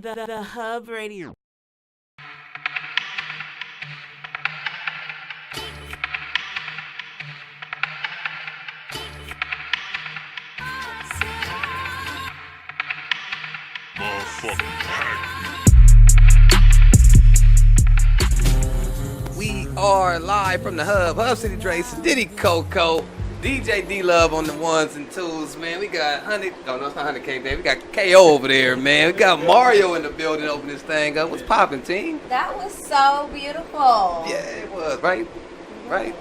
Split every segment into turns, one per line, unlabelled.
The Hub Radio.
We are live from the Hub. Hub City Drace, Diddy Coco, DJ D-Love on the ones and twos, man. We got 100, oh no, it's not 100K Day. We got KO over there, man. We got Mario in the building opening this thing up. What's poppin', team?
That was so beautiful.
Yeah, it was, right? Right.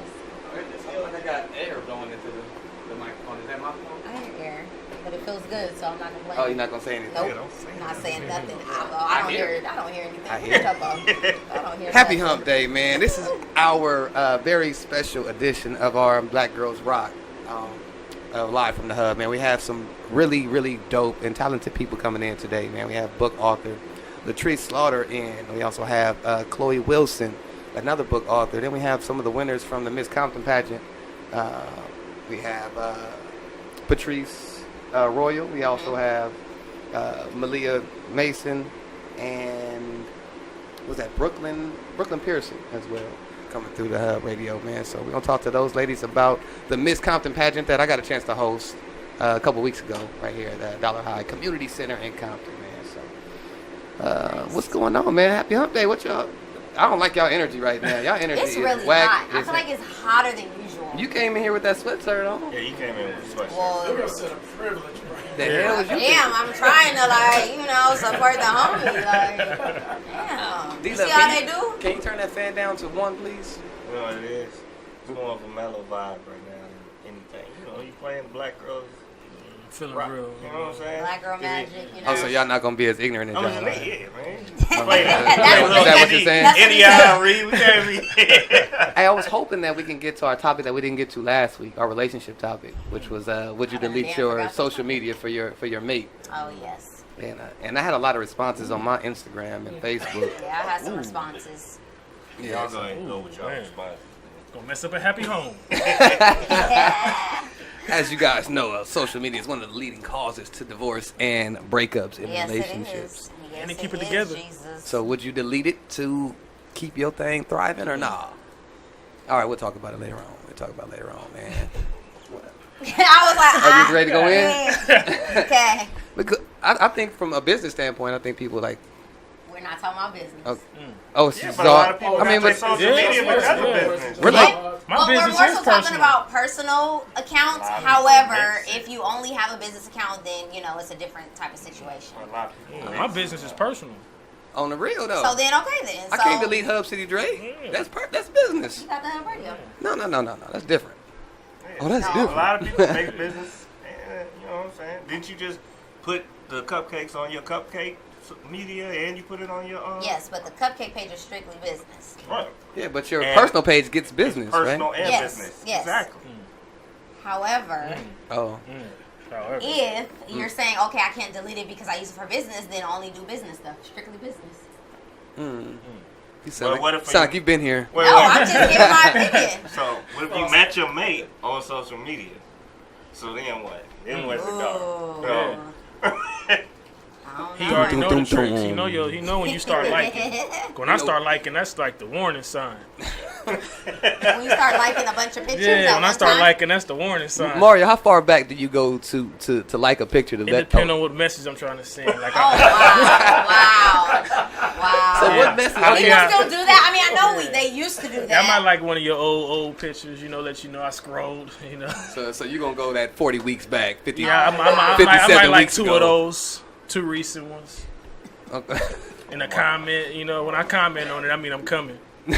It feels like I got air blowing into the microphone. Is that my phone?
I hear air, but it feels good, so I'm not complaining.
Oh, you're not going to say anything?
Nope. I'm not saying nothing. I don't hear anything.
I hear.
I don't hear
Happy
nothing.
Hump Day, man. This is our very special edition of our Black Girls Rock live from the Hub, man. We have some really, really dope and talented people coming in today, man. We have book author Latrice Slaughter in. We also have Chloe Wilson, another book author. Then we have some of the winners from the Miss Compton Pageant. We have Patrice Royal. We also have Malia Mason and was that Brooklyn Pearson as well, coming through the Hub Radio, man. So we're gonna talk to those ladies about the Miss Compton pageant that I got a chance to host a couple weeks ago right here at the Dollar High Community Center in Compton, man. So what's going on, man? Happy Hump Day. What y'all? I don't like y'all energy right now. Y'all energy
It's really
is whack.
hot. I feel like it's hotter than usual.
You came in here with that sweatshirt on.
Yeah, you came in with a sweatshirt.
Well,
The hell is you?
damn, I'm trying to support the homie. Damn. You see how they do?
Can you turn that fan down to 1, please?
You know what it is? It's more of a mellow vibe right now than anything. You know, you playing the black girls.
Feeling
rock,
real.
You know what I'm saying?
Black girl magic, you know.
Oh, so y'all not gonna be as ignorant as
I'm
y'all
just
are.
yeah, man.
Is that what you're saying?
Indiana Reed, we can't be.
Hey, I was hoping that we can get to our topic that we didn't get to last week, our relationship topic, which was would you delete your social media for your mate?
Oh, yes.
And I had a lot of responses on my Instagram and Facebook.
Yeah, I had some responses.
Y'all go ahead and go with y'all
Man.
response.
Gonna mess up a happy home.
As you guys know, social media is one of the leading causes to divorce and breakups in
Yes,
relationships.
it is. Yes,
And to keep it
is,
together.
Jesus.
So would you delete it to keep your thing thriving or nah? All right, we'll talk about it later on. Man.
I was like,
Are you ready to go in?
Okay.
Because I think from a business standpoint, I think people like,
We're not talking about business.
Yeah, but a lot of people got their social media
yeah,
because of
yeah.
business.
we're like,
My
Well, we're
business
more
is
so talking
personal.
about personal accounts.
A lot of
However,
people
if you only have a business account, then, it's a different type of situation.
A lot of people.
My business is personal.
on the real though.
So then, okay then.
I
So,
can't delete Hub City Dre.
Yeah.
That's business.
You got the Hub Radio.
No. That's different. Oh, that's
No.
A
different.
lot of people make business, and you know what I'm saying? Didn't you just put the cupcakes on your cupcake media and you put it on your
Yes, but the cupcake page is strictly business.
Right.
Yeah, but your
And
personal page gets business,
Personal
right?
and
Yes,
business.
yes.
Exactly.
However,
Oh,
However,
if you're saying, okay, I can't delete it because I use it for business, then only do business stuff. Strictly business.
you sound
Well, what
like,
if
sound like you've been here.
Wait,
No,
wait.
I'm just giving my opinion.
So, what if you met your mate on social media? So then what? Then where's the
Ooh.
go?
I don't
he
know.
already know the
Dum, dum,
tricks.
dum.
He know when you start liking. When I start liking, that's like the warning sign.
When you start liking a bunch of pictures
Yeah,
at
when I
one
start
time,
liking, that's the warning sign.
Mario, how far back do you go to like a picture to
It
let?
depends on what message I'm trying to send. Like,
Oh, wow.
So
Yeah.
what message?
I
They
mean,
can still do that. I mean, I know they used to do that.
I might like one of your old pictures, let you know I scrolled,
So you gonna go that 40 weeks back, 50?
Yeah, I might
57
like
weeks
2
ago.
of those, 2 recent ones.
Okay.
In a comment, when I comment on it, I mean I'm coming. Get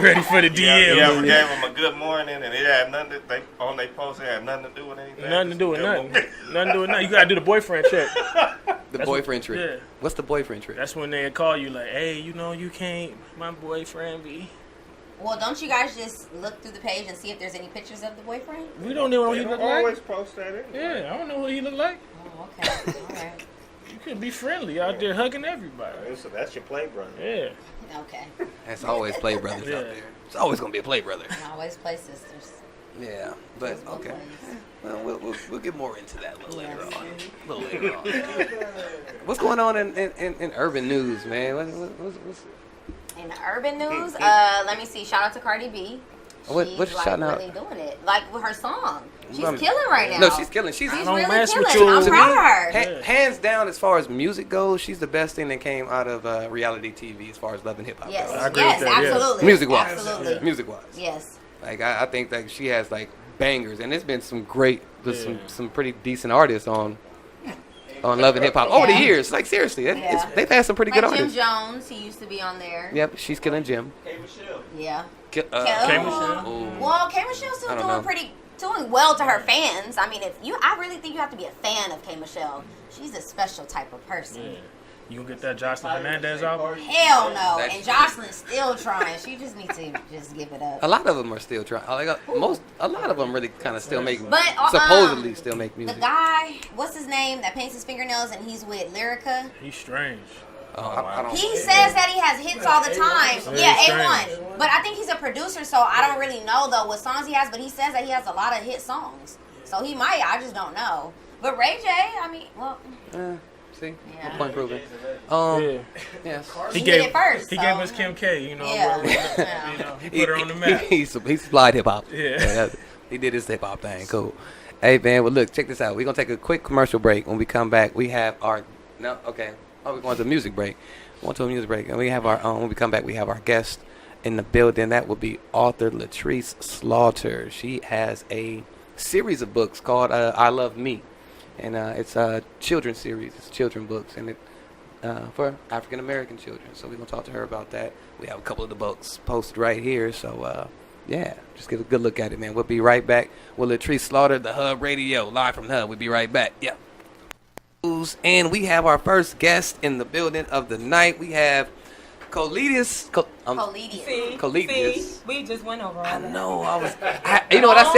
ready for the DM.
Yeah, you ever gave them a good morning and it had nothing to, they on their post, it had nothing to do with anything.
Nothing to do with
Just
nothing.
good
Nothing to do with nothing. You gotta do the boyfriend check.
The boyfriend trick.
Yeah.
What's the boyfriend trick?
That's when they call you like, hey, you can't, my boyfriend be.
Well, don't you guys just look through the page and see if there's any pictures of the boyfriend?
We don't know what
They
he
don't
look
always
like.
post that in.
Yeah, I don't know what he look like.
Oh, okay. All right.
You could be friendly out there hugging everybody.
So that's your play brother.
Yeah.
Okay.
That's always play brothers
Yeah.
out there. It's always gonna be a play brother.
I always play sisters.
Yeah, but okay. Well, we'll get more into that a little later on. What's going on in urban news, man? What's
In the urban news, let me see. Shout out to Cardi B.
What's
She's like
shouting out?
really doing it, like with her song. She's
Mom-
killing right now.
No, she's killing. She's
She's
don't
really
mess with
killing.
you.
I'm proud of her.
hands down as far as music goes. She's the best thing that came out of reality TV as far as love and hip hop
Yes,
goes.
I agree
yes,
with that, yeah.
absolutely.
Music-wise.
Absolutely.
Music-wise.
Yes.
Like I think that she has like bangers, and there's been some great,
Yeah.
some pretty decent artists on Love and Hip Hop over the
Yeah.
years. Like seriously,
Yeah.
they've had some pretty
Like
good
Jim
artists.
Jones, he used to be on there.
Yep, she's killing Jim.
Yeah.
Ki-
K.
Ooh.
Michelle?
Well, K. Michelle's still
I don't
doing well to her fans. I mean, I really think you have to be a fan of K. Michelle. She's a special type of person.
Yeah. You gonna get that Jocelyn Hernandez album?
Hell no. And Jocelyn's still trying. She just needs to just give it up.
A lot of them are still trying. Like a lot of them really kind of still make,
But,
supposedly still make
The
music.
guy, what's his name, that paints his fingernails and he's with Lyrica?
He's strange.
I don't.
He says that he has hits all the time. Yeah,
strange.
A1. But I think he's a producer, so I don't really know, though, what songs he has. But he says that he has a lot of hit songs. So he might. I just don't know. But Ray J, I mean, well,
See,
Yeah.
no point proving.
Yeah.
Yes.
He did it first,
He
so-
gave us Kim K. You know,
Yeah.
you know, he put her on the map.
He supplied hip hop.
Yeah.
He did his hip hop thing. Cool. Hey man, well look, check this out. We're gonna take a quick commercial break. When we come back, we have our we're going to a music break. And we have our when we come back, we have our guest in the building. That will be author Latrice Slaughter. She has a series of books called I Love Me. And it's a children's series. It's children books, and it for African American children. So we're gonna talk to her about that. We have a couple of the books posted right here. So yeah, just get a good look at it, man. We'll be right back with Latrice Slaughter, the Hub Radio, live from Hub. We'll be right back. Yeah. And we have our first guest in the building of the night. We have Coledias.
Coledias.
Coledias.
We just went over all
I
that.
know. You know what? I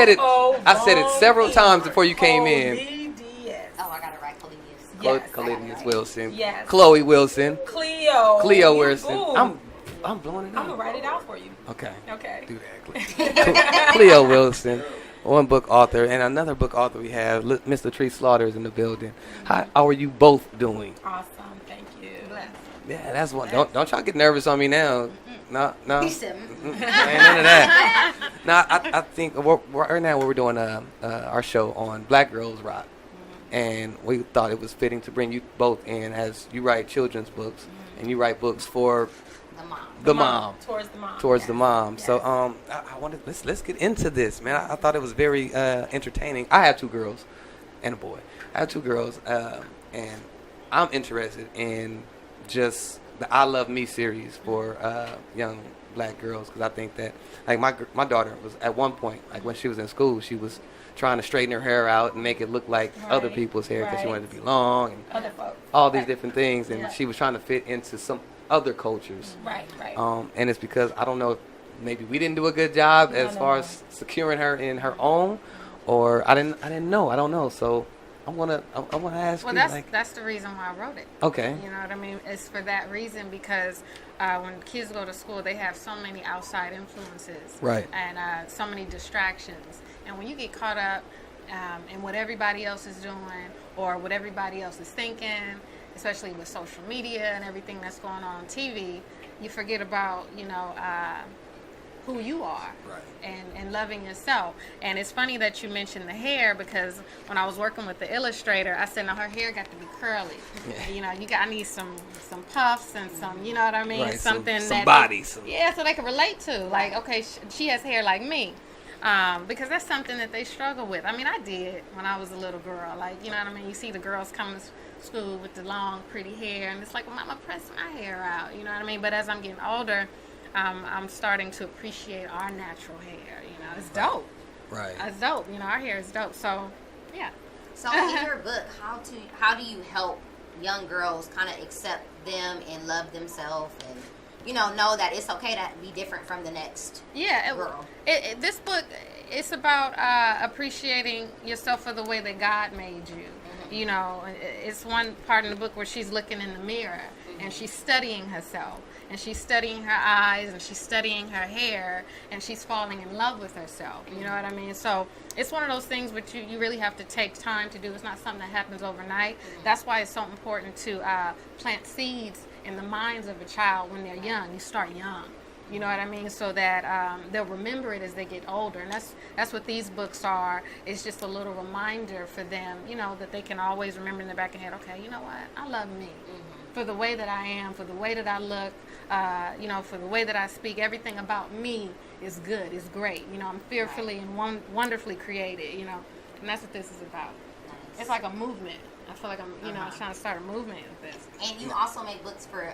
said it several times before you came in.
Coledias.
Oh, I got it right. Coledias.
Yes.
Coledias Wilson.
Yes.
Chloe Wilson.
Cleo.
Cleo Wilson.
Ooh.
I'm blowing it
I'm gonna
up.
write it out for you.
Okay.
Okay.
Do that, Cleo Wilson, one book author, and another book author we have, Miss Latrice Slaughter is in the building. How are you both doing?
Awesome. Thank you.
Yeah, that's one. Don't y'all get nervous on me now. No.
He said,
Ain't none of that. No, I think right now we're doing our show on Black Girls Rock, and we thought it was fitting to bring you both in as you write children's books and you write books for
the mom.
Towards the mom.
towards the mom.
Yes.
So I wanted let's get into this, man. I thought it was very entertaining. I have 2 girls and a boy. I have 2 girls, and I'm interested in just the I Love Me series for young black girls, because I think that like my daughter was at one point, like when she was in school, she was trying to straighten her hair out and make it look like other
Right,
people's hair because she
right.
wanted to be long and
Other folks.
all these
Right.
different things, and
Yeah.
she was trying to fit into some other cultures.
Right. Right.
And it's because I don't know if maybe we didn't do a good job as far as securing her in her own, or I didn't know. I don't know. So I wanna ask
Well,
you,
that's the reason why I wrote it.
okay.
You know what I mean? It's for that reason, because when kids go to school, they have so many outside influences,
Right.
And so many distractions. And when you get caught up in what everybody else is doing or what everybody else is thinking, especially with social media and everything that's going on TV, you forget about who you are,
Right.
and loving yourself. And it's funny that you mentioned the hair, because when I was working with the illustrator, I said, no, her hair got to be curly.
Yeah.
I need some puffs and some, you know what I mean?
Right,
Something
some
that
body, some-
yeah, so they can relate to. Like, okay, she has hair like me. Because that's something that they struggle with. I mean, I did when I was a little girl. Like, you know what I mean? You see the girls come to school with the long, pretty hair, and it's like, well, Mama, press my hair out. You know what I mean? But as I'm getting older, I'm starting to appreciate our natural hair. You know, it's dope.
Right.
It's dope. You know, our hair is dope. So, yeah.
So in your book, how do you help young girls kind of accept them and love themselves, and know that it's okay to be different from the next girl?
This book, it's about appreciating yourself for the way that God made you.
Mm-hmm.
You know, it's one part in the book where she's looking in the mirror and she's studying herself. and she's studying her eyes and she's studying her hair and she's falling in love with herself. You know what I mean? So it's one of those things which you really have to take time to do. It's not something that happens overnight. That's why it's so important to plant seeds in the minds of a child when they're young. You start young. You know what I mean? So that they'll remember it as they get older. And that's what these books are. It's just a little reminder for them, you know, that they can always remember in the back of their head, okay, you know what? I love me. For the way that I am, for the way that I look, you know, for the way that I speak. Everything about me is good, is great. You know, I'm fearfully and wonderfully created, you know. And that's what this is about.
Nice.
It's like a movement. I feel like I'm, you know, trying to start a movement with this.
And you also make books for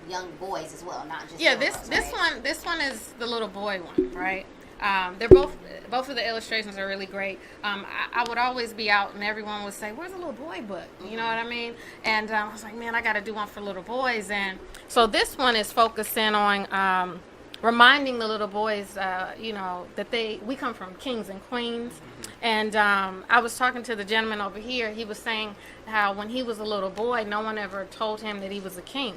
young boys as well, not just
Yeah,
girls,
this one is the little boy one, right? They're both of the illustrations are really great. I would always be out and everyone would say, "Where's the little boy book?" You know what I mean? And I was like, "Man, I got to do one for little boys." And so this one is focusing on reminding the little boys, you know, that we come from kings and queens. And I was talking to the gentleman over here. He was saying how when he was a little boy, no one ever told him that he was a king.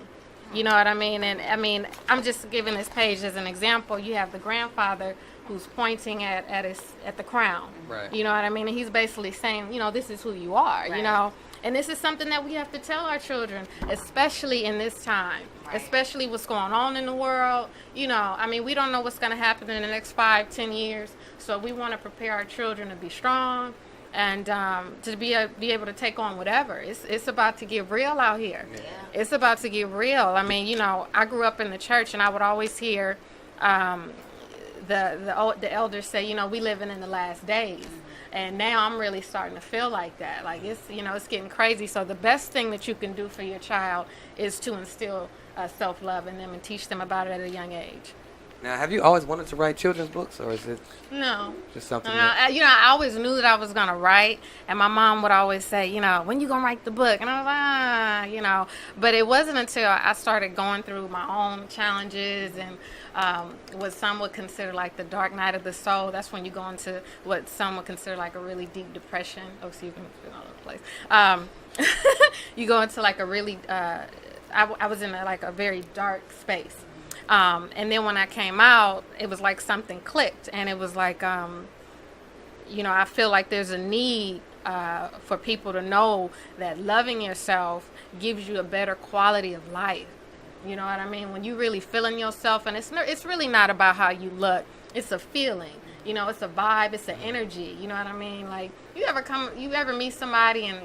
You know what I mean? And I mean, I'm just giving this page as an example. You have the grandfather who's pointing at the crown.
Right.
You know what I mean? And he's basically saying, you know, this is who you are.
Right.
You know. And this is something that we have to tell our children, especially in this time, especially what's going on in the world. You know, I mean, we don't know what's going to happen in the next 5-10 years. So we want to prepare our children to be strong and to be able to take on whatever. It's about to get real out here.
Yeah.
It's about to get real. I mean, you know, I grew up in the church and I would always hear the elders say, you know, we living in the last days. And now I'm really starting to feel like that. Like, it's, you know, it's getting crazy. So the best thing that you can do for your child is to instill self-love in them and teach them about it at a young age.
Now, have you always wanted to write children's books, or is it
No.
just something
You know, I always knew that I was going to write. And my mom would always say, you know, when you going to write the book? And I was like, you know. But it wasn't until I started going through my own challenges and what some would consider like the dark night of the soul. That's when you go into what some would consider like a really deep depression. Oh, see, you've been all over the place. You go into like a really, I was in like a very dark space. And then when I came out, it was like something clicked. And it was like, you know, I feel like there's a need for people to know that loving yourself gives you a better quality of life. You know what I mean? When you really feeling yourself, and it's really not about how you look. It's a feeling. You know, it's a vibe. It's an energy. You know what I mean? Like, you ever meet somebody and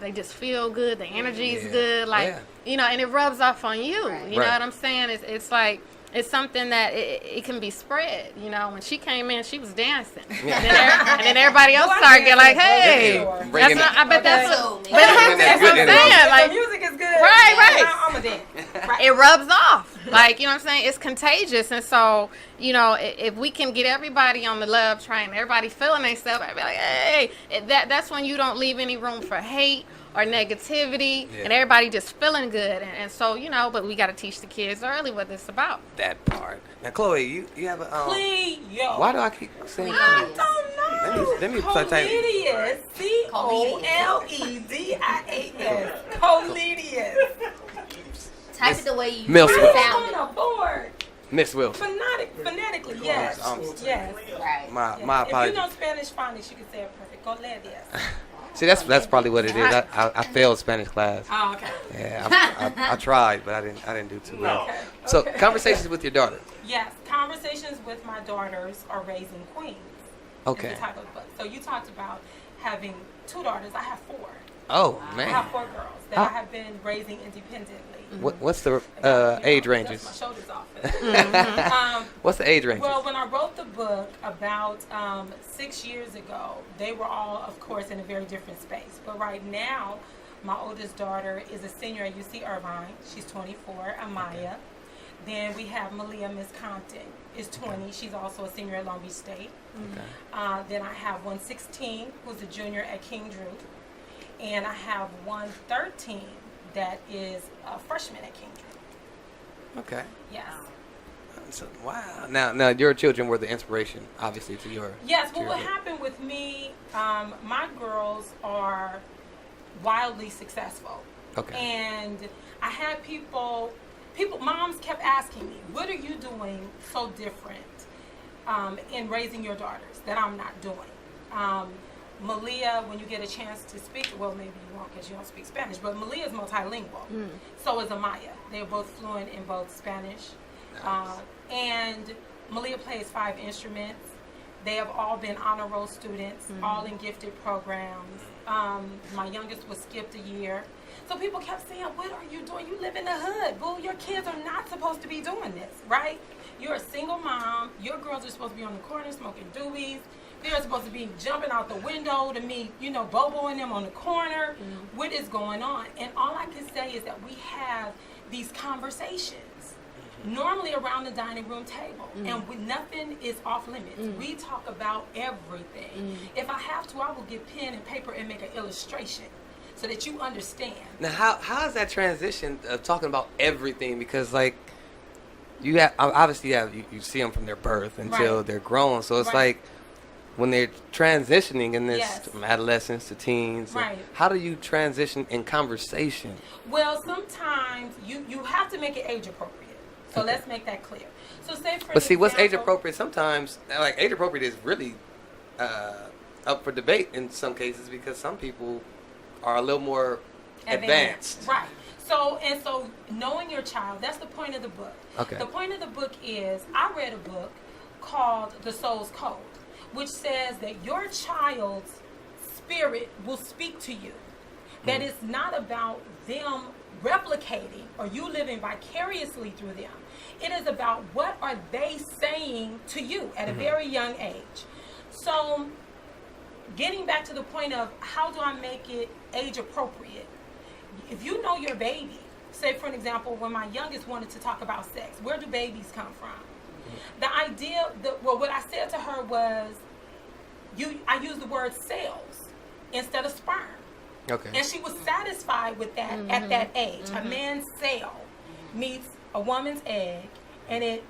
they just feel good. The energy is good. Like, you know, and it rubs off on you.
Right.
You know what I'm saying? It's like, it's something that it can be spread. You know, when she came in, she was dancing. And then everybody else started getting like, hey. I bet that's what I'm saying. Like,
the music is good.
Right.
I'm a dance. Right.
It rubs off. Like, you know what I'm saying? It's contagious. And so, you know, if we can get everybody on the love train, everybody feeling themselves, I'd be like, hey, that's when you don't leave any room for hate or negativity, and everybody just feeling good. And so, you know, but we got to teach the kids early what it's about.
that part? Now, Chloe, you have a
Cleo.
why do I keep saying
I
Chloe?
don't know.
Let me type.
Coledias. Coledias. Coledias.
Type it the way you
Mill
I'm
Swift.
sound
on a board.
Miss Wilson.
Phonetically, yes. Yes.
it. Right.
My
If you
apologies.
know Spanish phonics, you can say it perfect. Coledias.
See, that's probably what it is. I failed Spanish class.
Oh, okay.
Yeah, I tried, but I didn't do too well.
Okay.
So,
Okay.
conversations with your daughter.
Yes, conversations with my daughters are raising queens. Is
Okay.
the title of the book. So you talked about having 2 daughters. I have 4.
Oh
I
man.
have 4 girls that
How-
I have been raising independently.
What's the
I got, you know,
age
dust
ranges?
my shoulders off.
What's the age ranges?
Well, when I wrote the book about 6 years ago, they were all, of course, in a very different space. But right now, my oldest daughter is a senior at UC Irvine. She's 24, Amaya. Then we have Malia Miss Compton, is 20. She's also a senior at Long Beach State. Then I have one 16, who's a junior at King Drew. And I have one 13 that is a freshman at King Drew.
Okay.
Yes.
So, wow. Now your children were the inspiration, obviously, to your.
Yes,
to
well,
your
what
book.
happened with me, my girls are wildly successful.
Okay.
And I had people moms kept asking me, what are you doing so different in raising your daughters that I'm not doing? Malia, when you get a chance to speak, well, maybe you won't because you don't speak Spanish, but Malia is multilingual. So is Amaya. They're both fluent in both Spanish.
Nice.
And Malia plays 5 instruments. They have all been honor roll students, all in gifted programs. My youngest was skipped a year. So people kept saying, what are you doing? You live in the hood. Boo, your kids are not supposed to be doing this, right? You're a single mom. Your girls are supposed to be on the corner smoking doobies. They're supposed to be jumping out the window to meet, Boboing them on the corner. What is going on? And all I can say is that we have these conversations normally around the dining room table, and nothing is off limits. We talk about everything. If I have to, I will get pen and paper and make an illustration so that you understand.
Now, how is that transition of talking about everything? Because like you have obviously you see them from their birth until they're grown, so it's like when they're transitioning in this from adolescence to teens. How do you transition in conversation?
Well, sometimes you have to make it age appropriate. So let's make that clear. So say for
But see, what's age appropriate? Sometimes, like age appropriate is really up for debate in some cases because some people are a little more advanced.
Right. So knowing your child, that's the point of the book.
Okay.
The point of the book is, I read a book called The Soul's Code, which says that your child's spirit will speak to you. That it's not about them replicating or you living vicariously through them. It is about what are they saying to you at a very young age. So getting back to the point of how do I make it age appropriate? If you know your baby, say for an example, when my youngest wanted to talk about sex, where do babies come from? The idea, what I said to her was, I used the word cells instead of sperm.
Okay.
And she was satisfied with that at that age. A man's cell meets a woman's egg, and it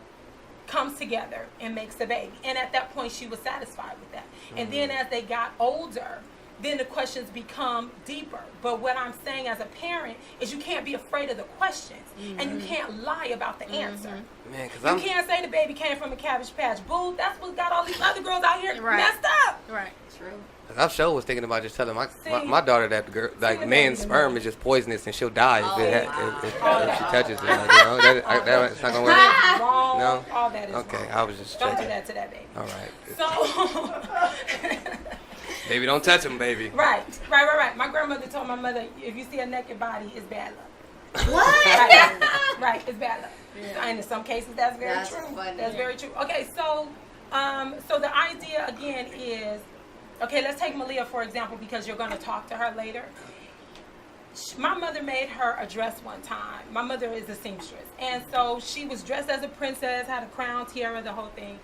comes together and makes a baby. And at that point, she was satisfied with that. And then as they got older, then the questions become deeper. But what I'm saying as a parent is you can't be afraid of the questions, and you can't lie about the answer.
Man,
you can't say the baby came from a Cabbage Patch. Boo, that's what got all these other girls out here messed up.
Right.
True.
I sure was thinking about just telling my daughter that man's sperm is just poisonous and she'll die if she touches it. It's not gonna work.
Wrong.
No.
All that is
okay.
wrong.
I was just
don't
checking.
do that to that baby.
All right.
So.
Baby, don't touch him, baby.
Right. My grandmother told my mother, if you see a naked body, it's bad luck.
What?
Right. It's bad luck. Yeah. And in some cases, that's very true.
Funny.
That's very true. Okay, so the idea again is, okay, let's take Malia for example, because you're going to talk to her later. My mother made her a dress one time. My mother is a seamstress, and so she was dressed as a princess, had a crown, tiara, the whole thing.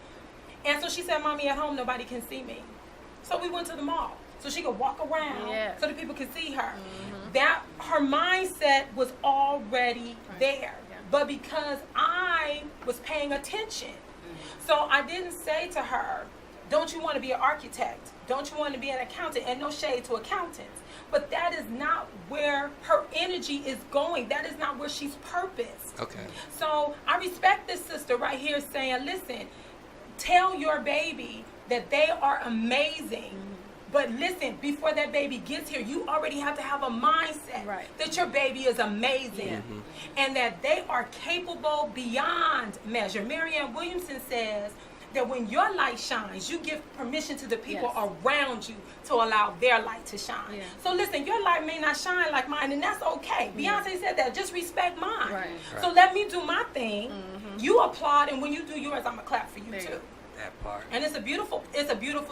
And so she said, "Mommy, at home nobody can see me." So we went to the mall so she could walk around so that people could see her. That her mindset was already there. But because I was paying attention, so I didn't say to her, "Don't you want to be an architect? Don't you want to be an accountant?" And no shade to accountants. But that is not where her energy is going. That is not where she's purposed.
Okay.
So I respect this sister right here saying, listen, tell your baby that they are amazing. But listen, before that baby gets here, you already have to have a mindset that your baby is amazing and that they are capable beyond measure. Marianne Williamson says that when your light shines, you give permission to the people around you to allow their light to shine. So listen, your light may not shine like mine, and that's okay. Beyonce said that, just respect mine. So let me do my thing. You applaud, and when you do yours, I'm gonna clap for you too.
That part.
And it's a beautiful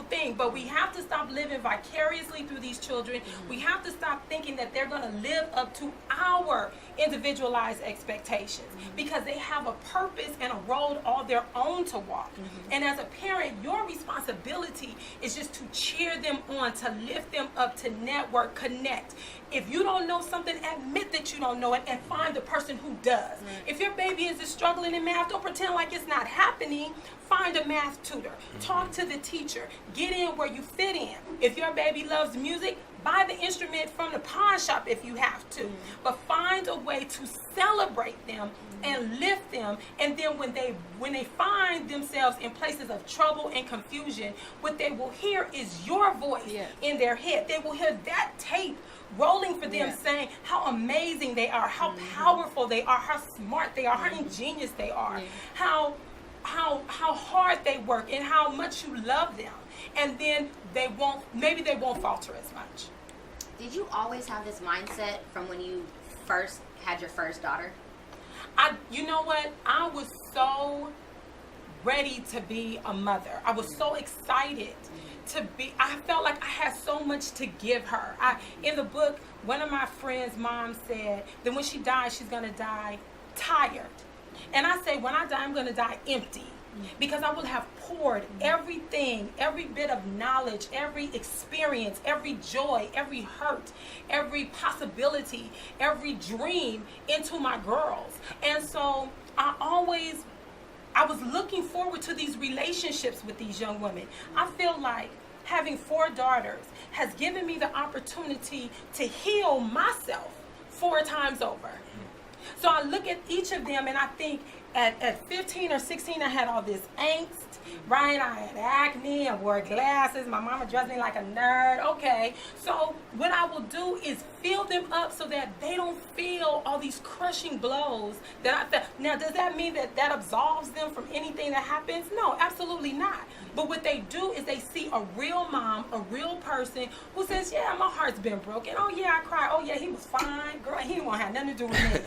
thing, but we have to stop living vicariously through these children. We have to stop thinking that they're going to live up to our individualized expectations because they have a purpose and a road all their own to walk. And as a parent, your responsibility is just to cheer them on, to lift them up, to network, connect. If you don't know something, admit that you don't know it and find the person who does. If your baby is just struggling in math, don't pretend like it's not happening. Find a math tutor. Talk to the teacher. Get in where you fit in. If your baby loves music, buy the instrument from the pawn shop if you have to. But find a way to celebrate them and lift them. And then when they find themselves in places of trouble and confusion, what they will hear is your voice in their head. They will hear that tape rolling for them, saying how amazing they are, how powerful they are, how smart they are, how ingenious they are, how hard they work, and how much you love them. And then maybe they won't falter as much.
Did you always have this mindset from when you first had your first daughter?
You know what? I was so ready to be a mother. I was so excited to be. I felt like I had so much to give her. In the book, one of my friends' mom said that when she dies, she's gonna die tired. And I say, when I die, I'm gonna die empty. Because I will have poured everything, every bit of knowledge, every experience, every joy, every hurt, every possibility, every dream into my girls. And so I was looking forward to these relationships with these young women. I feel like having 4 daughters has given me the opportunity to heal myself 4 times over. So I look at each of them and I think at 15 or 16, I had all this angst, right? I had acne, I wore glasses, my mama dressed me like a nerd. Okay, so what I will do is fill them up so that they don't feel all these crushing blows that I felt. Now, does that mean that absolves them from anything that happens? No, absolutely not. But what they do is they see a real mom, a real person who says, yeah, my heart's been broken. Oh, yeah, I cried. Oh, yeah, he was fine. Girl, he won't have nothing to do with me.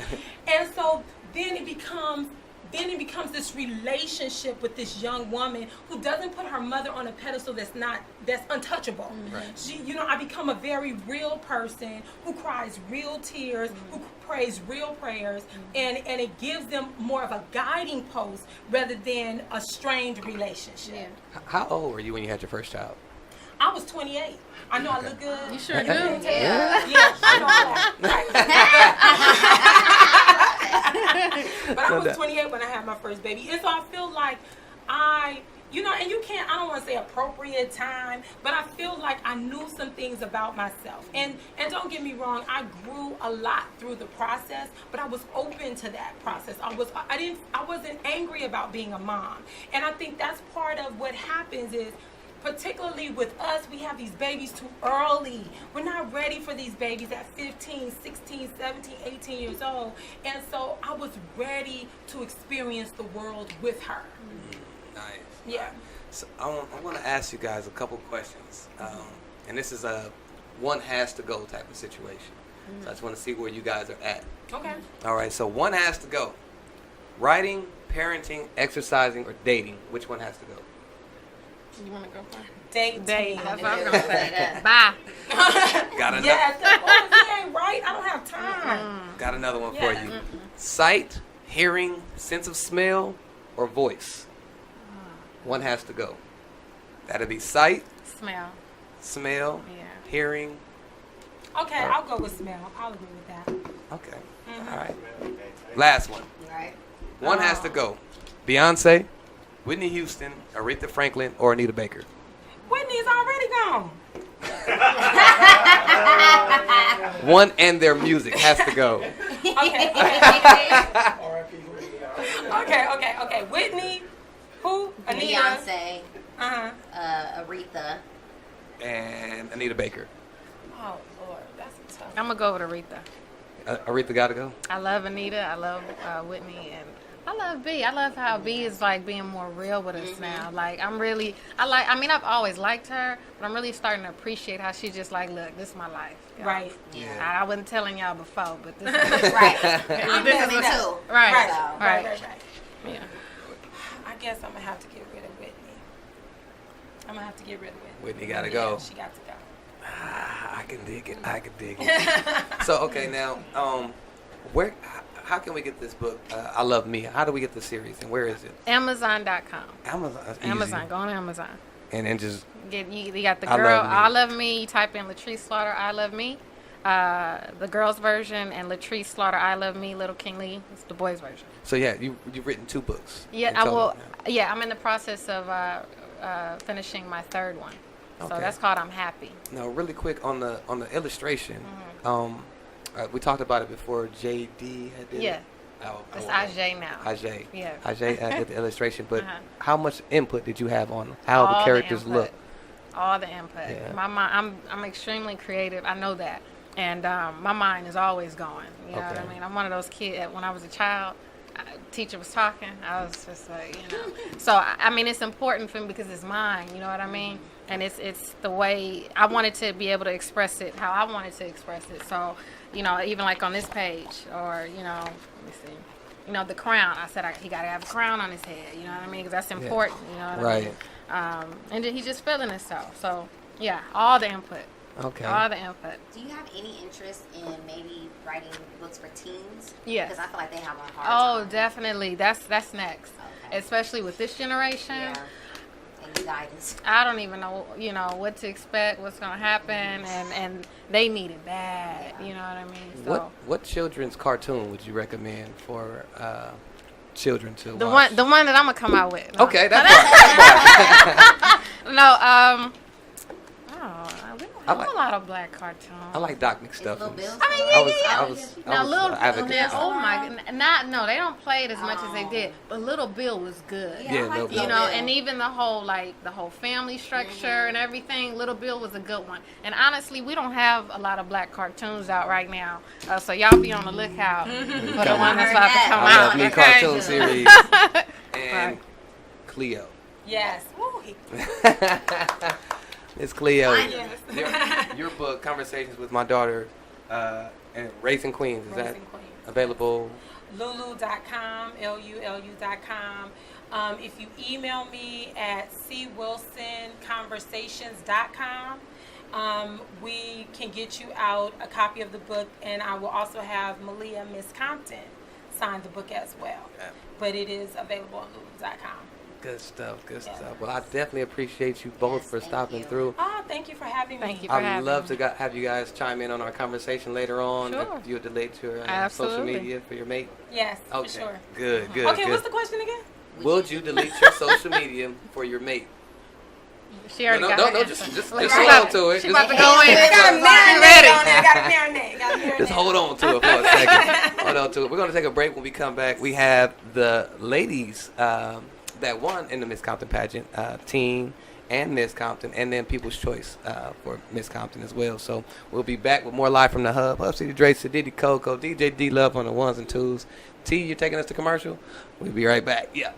And so then it becomes this relationship with this young woman who doesn't put her mother on a pedestal that's untouchable. Right. I become a very real person who cries real tears, who prays real prayers, and it gives them more of a guiding post rather than a strained relationship.
Yeah. How old were you when you had your first child?
I was 28. I know I look good.
You sure do.
Yeah, I know that. But I was 28 when I had my first baby. And so I feel like and I don't want to say appropriate time, but I feel like I knew some things about myself. And don't get me wrong, I grew a lot through the process, but I was open to that process. I wasn't angry about being a mom. And I think that's part of what happens is, particularly with us, we have these babies too early. We're not ready for these babies at 15, 16, 17, 18 years old. And so I was ready to experience the world with her.
Nice.
Yeah.
So I want to ask you guys a couple questions. And this is a one has to go type of situation. So I just want to see where you guys are at. Okay. All right, so one has to go. Writing, parenting, exercising, or dating. Which one has to go?
You want to go first?
Date.
That's what I'm going to say. Bye.
Got another.
Yeah, he ain't right. I don't have time.
Got another one for you. Sight, hearing, sense of smell, or voice. One has to go. That'll be sight, smell, hearing.
Okay, I'll go with smell. I'll agree with that.
Okay. All right. Last one.
All right.
One has to go. Beyonce, Whitney Houston, Aretha Franklin, or Anita Baker.
Whitney's already gone.
One and their music has to go.
Okay. Whitney, who? Anita.
Beyonce. Aretha.
And Anita Baker.
Oh, Lord. That's tough.
I'm going to go with Aretha.
Aretha got to go?
I love Anita. I love Whitney. And I love B. I love how B is like being more real with us now. Like, I've always liked her, but I'm really starting to appreciate how she's just like, look, this is my life. Y'all.
Right.
Yeah.
I wasn't telling y'all before, but this is
right. I'm feeling it too.
Right. Yeah.
I guess I'm going to have to get rid of Whitney.
Whitney got to go.
Yeah, she got to go.
I can dig it. So, okay, now, how can we get this book, I Love Me? How do we get the series, and where is it?
Amazon.com.
Amazon. That's easy.
Amazon. Go on Amazon.
And then just...
You got the girl, I Love Me. You type in Latrice Slaughter, I Love Me. the girls' version, and Latrice Slaughter, I Love Me, Little King Lee, it's the boys' version.
So yeah, you've written 2 books.
Yeah,
in
I
total
will.
now.
Yeah, I'm in the process of finishing my 3rd one. So
Okay.
that's called I'm Happy.
Now, really quick on the illustration.
Mm-hmm.
We talked about it before. JD had did
Yeah.
it. Oh,
It's
I
Ajay now.
Ajay.
Yeah.
Ajay did the illustration, but
Uh-huh.
how much input did you have on how
All
the characters
input.
look?
All the input.
Yeah.
My mind, I'm extremely creative. I know that, and my mind is always going. You know what I
Okay.
mean? I'm one of those kids. When I was a child, teacher was talking, I was just like, you know. So I mean, it's important for me because it's mine. You know what I mean? And it's the way I wanted to be able to express it, how I wanted to express it. So, you know, even like on this page, or you know, let me see. You know, the crown. I said he got to have a crown on his head. You know what I mean? Because that's important. You know what I mean? And then he's just feeling himself. So, yeah, all the input.
Okay.
All the input.
Do you have any interest in maybe writing books for teens?
Yes.
Because I feel like they have a hard
Oh,
time.
definitely. That's next.
Okay.
Especially with this generation.
Yeah. Any guidance?
I don't even know, you know, what to expect, what's going to happen, and they need it bad. You know what I mean? So
What children's cartoon would you recommend for children to
the
watch?
one that I'm gonna come out with. No.
Okay, that's fine.
No, we don't
I
have
like-
a lot of black cartoons.
I like Doc
Is Little
McStuffins.
Bill?
I mean, yeah,
I
yeah.
was
Now, Little
advocate
Bill,
for that.
oh my, no, they don't play it as much as they did. But Little Bill was good.
Yeah,
I like
Little Bill.
You know, and even the whole family structure and everything, Little Bill was a good one. And honestly, we don't have a lot of black cartoons out right now, so y'all be on the lookout for the one that's about to come
I
out.
love me
Okay?
cartoon series and Cleo.
Yes. Woo,
It's Cleo.
Yes.
Your book, Conversations with My Daughter, and Racing Queens, is that
Racing Queens.
available?
Lulu.com, LULU.com. If you email me at cwilsonconversations.com, we can get you out a copy of the book, and I will also have Malia Miss Compton sign the book as well.
Yeah.
But it is available on Lulu.com.
Good stuff, good
Yeah.
stuff. Well, I definitely appreciate you both
Yes,
for
thank
stopping
you.
through.
Oh, thank you for having me.
Thank you for
I'd
having
love
me.
to have you guys chime in on our conversation later on.
Sure.
If you would delete your social
Absolutely.
media for your mate.
Yes,
Okay.
for sure.
Good, good,
Okay,
good.
what's the question again?
Would you delete your social media for your mate?
She already
No,
got
no,
her
no,
answer.
just
Look,
hold on to it.
She
Just-
about to go in.
Gotta marinate on it. Gotta marinate.
Just hold on to it for a second. Hold on to it. We're going to take a break. When we come back, we have the ladies that won in the Miss Compton pageant, Teen and Miss Compton, and then People's Choice for Miss Compton as well. So we'll be back with more live from the Hub. Hub City Dre, Sadidi Coco, DJ D Love on the ones and twos. T, you're taking us to commercial? We'll be right back. Yeah.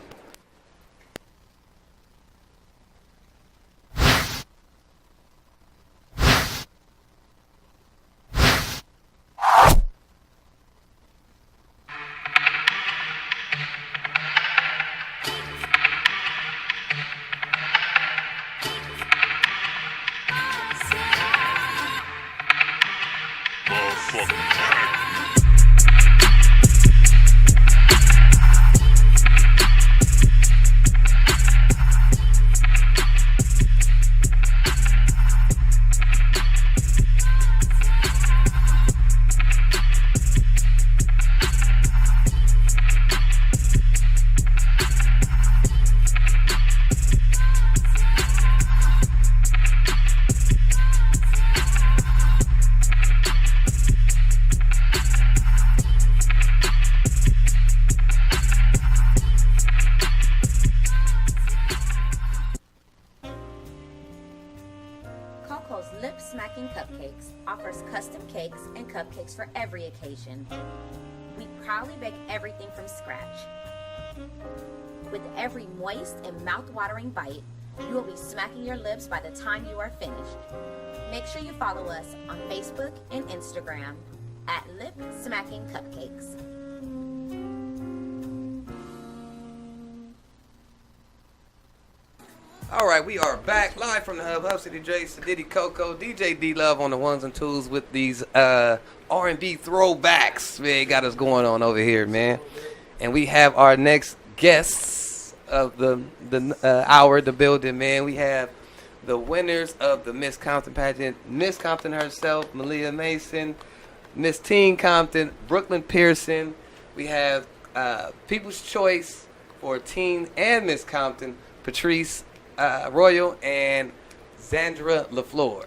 Coco's Lip Smacking Cupcakes offers custom cakes and cupcakes for every occasion. We proudly bake everything from scratch. With every moist and mouth-watering bite, you will be smacking your lips by the time you are finished. Make sure you follow us on Facebook and Instagram at Lip Smacking Cupcakes.
All right, we are back live from the Hub. Hub City Dre, Sadidi Coco, DJ D Love on the ones and twos with these R&B throwbacks. Man, got us going on over here, man. And we have our next guests of the hour, the building, man. We have the winners of the Miss Compton pageant. Miss Compton herself, Malia Mason, Miss Teen Compton, Brooklyn Pearson. We have People's Choice for Teen and Miss Compton, Patrice Royal and Zandra LaFleur.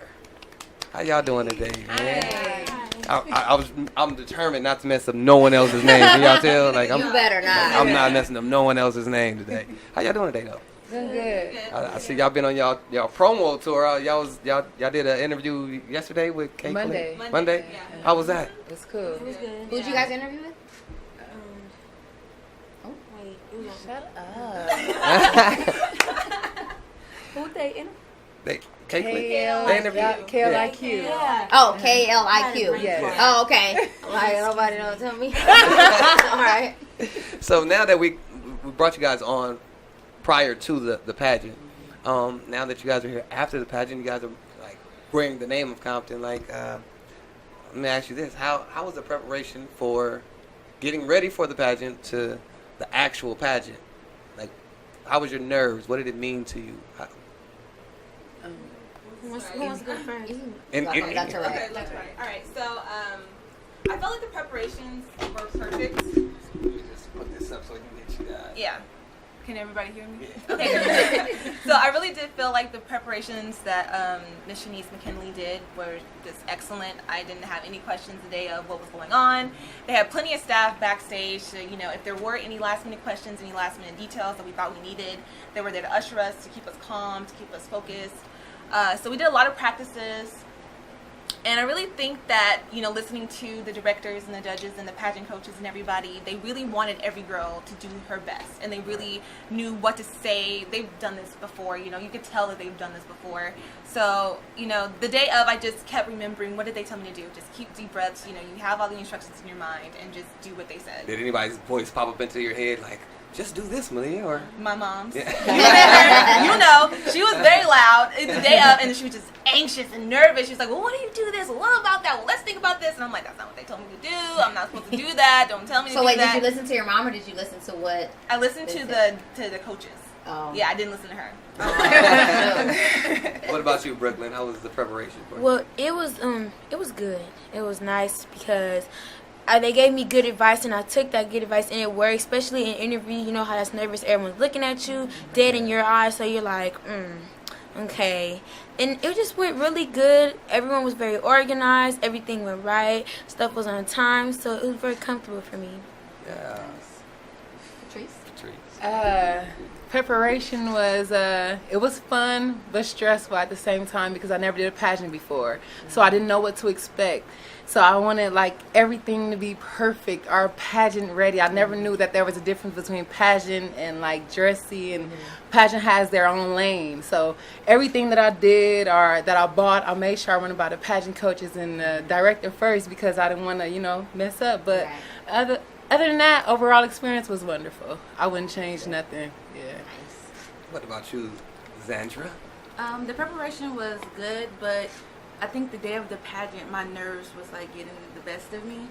How y'all doing today, man? I'm determined not to mess up no one else's name. Can y'all tell? Like
You better not.
I'm not messing up no one else's name today. How y'all doing today, though?
Doing good.
I see y'all been on y'all promo tour. Y'all did an interview yesterday with Kate.
Monday.
Monday.
Yeah.
How was that?
It was cool.
Who'd you guys interview with?
Shut up.
Who'd they interview?
Kate.
KL,
They interviewed.
KLIQ.
Yeah.
Oh, KLIQ.
Yes.
Oh, okay. Like, nobody knows. Tell me. All right.
So now that we brought you guys on prior to the pageant, now that you guys are here after the pageant, you guys are like wearing the name of Compton. Like, let me ask you this: How was the preparation for getting ready for the pageant to the actual pageant? Like, how was your nerves? What did it mean to you?
Who wants to go first?
And-
Welcome, Dr.
Okay,
Ray.
that's right. All right. So, I felt like the preparations were perfect.
Just put this up so I can get you guys.
Yeah. Can everybody hear me? Okay. So I really did feel like the preparations that Ms. Shanice McKinley did were just excellent. I didn't have any questions the day of what was going on. They had plenty of staff backstage. So, you know, if there were any last minute questions, any last minute details that we thought we needed, they were there to usher us, to keep us calm, to keep us focused. So we did a lot of practices. And I really think that, you know, listening to the directors and the judges and the pageant coaches and everybody, they really wanted every girl to do her best. And they really knew what to say. They've done this before, you know, you could tell that they've done this before. So, you know, the day of, I just kept remembering, what did they tell me to do? Just keep deep breaths, you know, you have all the instructions in your mind and just do what they said.
Did anybody's voice pop up into your head like, just do this, Malia, or?
My mom's.
Yeah.
You know, she was very loud the day of, and she was just anxious and nervous. She was like, well, what do you do this? Well, what about that? Well, let's think about this. And I'm like, that's not what they told me to do. I'm not supposed to do that. Don't tell me to
So
do
wait,
that.
did you listen to your mom or did you listen to what?
I listened to the coaches.
Oh.
Yeah, I didn't listen to her.
What about you, Brooklyn? How was the preparation for you?
Well, it was good. It was nice because they gave me good advice and I took that good advice and it worked, especially in interview. You know how that's nervous, everyone's looking at you, dead in your eyes, so you're like, okay. And it just went really good. Everyone was very organized, everything went right, stuff was on time, so it was very comfortable for me.
Yeah.
Patrice?
Preparation was it was fun but stressful at the same time because I never did a pageant before, so I didn't know what to expect. So I wanted like everything to be perfect or pageant ready. I never knew that there was a difference between pageant and like dressy, and pageant has their own lane. So everything that I did or that I bought, I made sure I went by the pageant coaches and the director first because I didn't want to, you know, mess up. But other than that, overall experience was wonderful. I wouldn't change nothing. Yeah.
What about you, Zandra?
The preparation was good, but I think the day of the pageant, my nerves was like getting the best of me.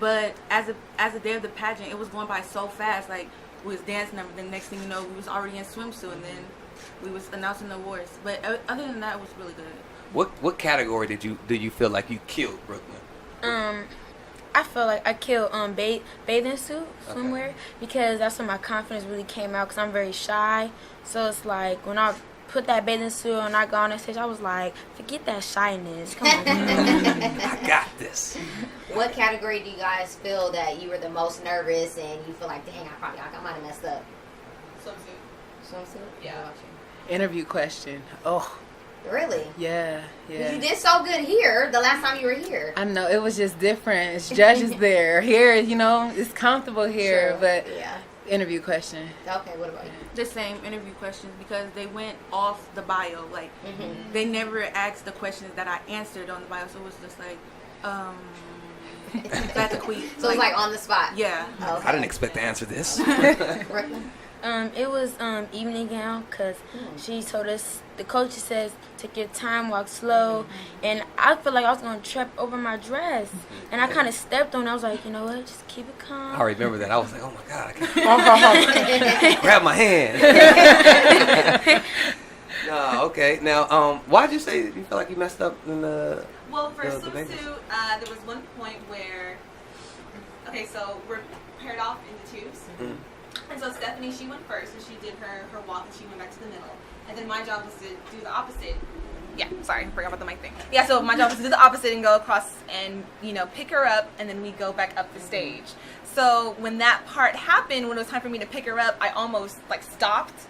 But as a day of the pageant, it was going by so fast. Like we was dancing, and the next thing you know, we was already in swimsuit, and then we was announcing the awards. But other than that, it was really good.
What category did you feel like you killed, Brooklyn?
I feel like I killed bathing suit, swimwear, because that's when my confidence really came out because I'm very shy. So it's like when I put that bathing suit on and I got on that stage, I was like, forget that shyness. Come on.
I got this.
What category do you guys feel that you were the most nervous and you feel like, dang, I might have messed up? Swimsuit?
Yeah.
Interview question. Oh,
Really?
yeah.
You did so good here the last time you were here.
I know, it was just different. It's judges there. Here, you know, it's comfortable here,
Sure.
but
Yeah.
interview question.
Okay, what about you?
The same interview questions because they went off the bio. Like they never asked the questions that I answered on the bio, so it was just like, that's a tweet.
So it's like on the spot.
Yeah.
Okay.
I didn't expect to answer this.
Brooklyn?
It was evening gown because she told us, the coach says, take your time, walk slow. And I feel like I was going to trip over my dress. And I kind of stepped on it. I was like, you know what, just keep it calm.
I remember that. I was like, oh my God, I can't grab my hand. Okay. Now, why'd you say you feel like you messed up in the?
Well, for
the babies?
swimsuit, there was one point where, okay, so we're paired off into twos.
Mm-hmm.
And so Stephanie, she went first, and she did her walk, and she went back to the middle. And then my job was to do the opposite. Yeah, sorry, forgot about the mic thing. Yeah, so my job was to do the opposite and go across and, pick her up, and then we go back up the stage. So when that part happened, when it was time for me to pick her up, I almost, stopped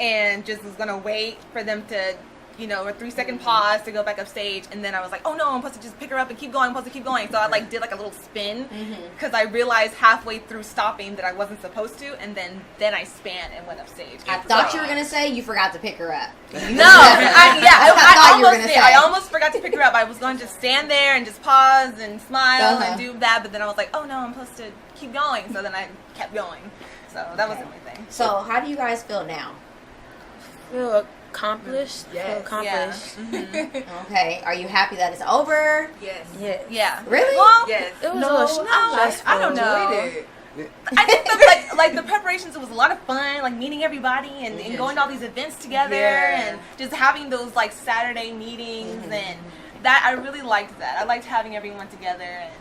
and just was going to wait for them to, a 3-second pause to go back up stage. And then I was like, oh, no, I'm supposed to just pick her up and keep going. I'm supposed to keep going. So I, did, a little spin because I realized halfway through stopping that I wasn't supposed to. And then I span and went up stage.
I thought you were going to say you forgot to pick her up.
No, I almost forgot to pick her up. I was going to just stand there and just pause and smile and do that. But then I was like, oh, no, I'm supposed to keep going. So then I kept going. So that was the only thing.
So how do you guys feel now?
Feel accomplished.
Yes.
Feel accomplished.
Yeah.
Okay. Are you happy that it's over?
Yes.
Yeah.
Really?
Well,
Yes.
It was
I don't know.
Enjoyed it.
I think that the preparations, it was a lot of fun, meeting everybody and going to all these events together and just having those Saturday meetings and that I really liked that. I liked having everyone together. And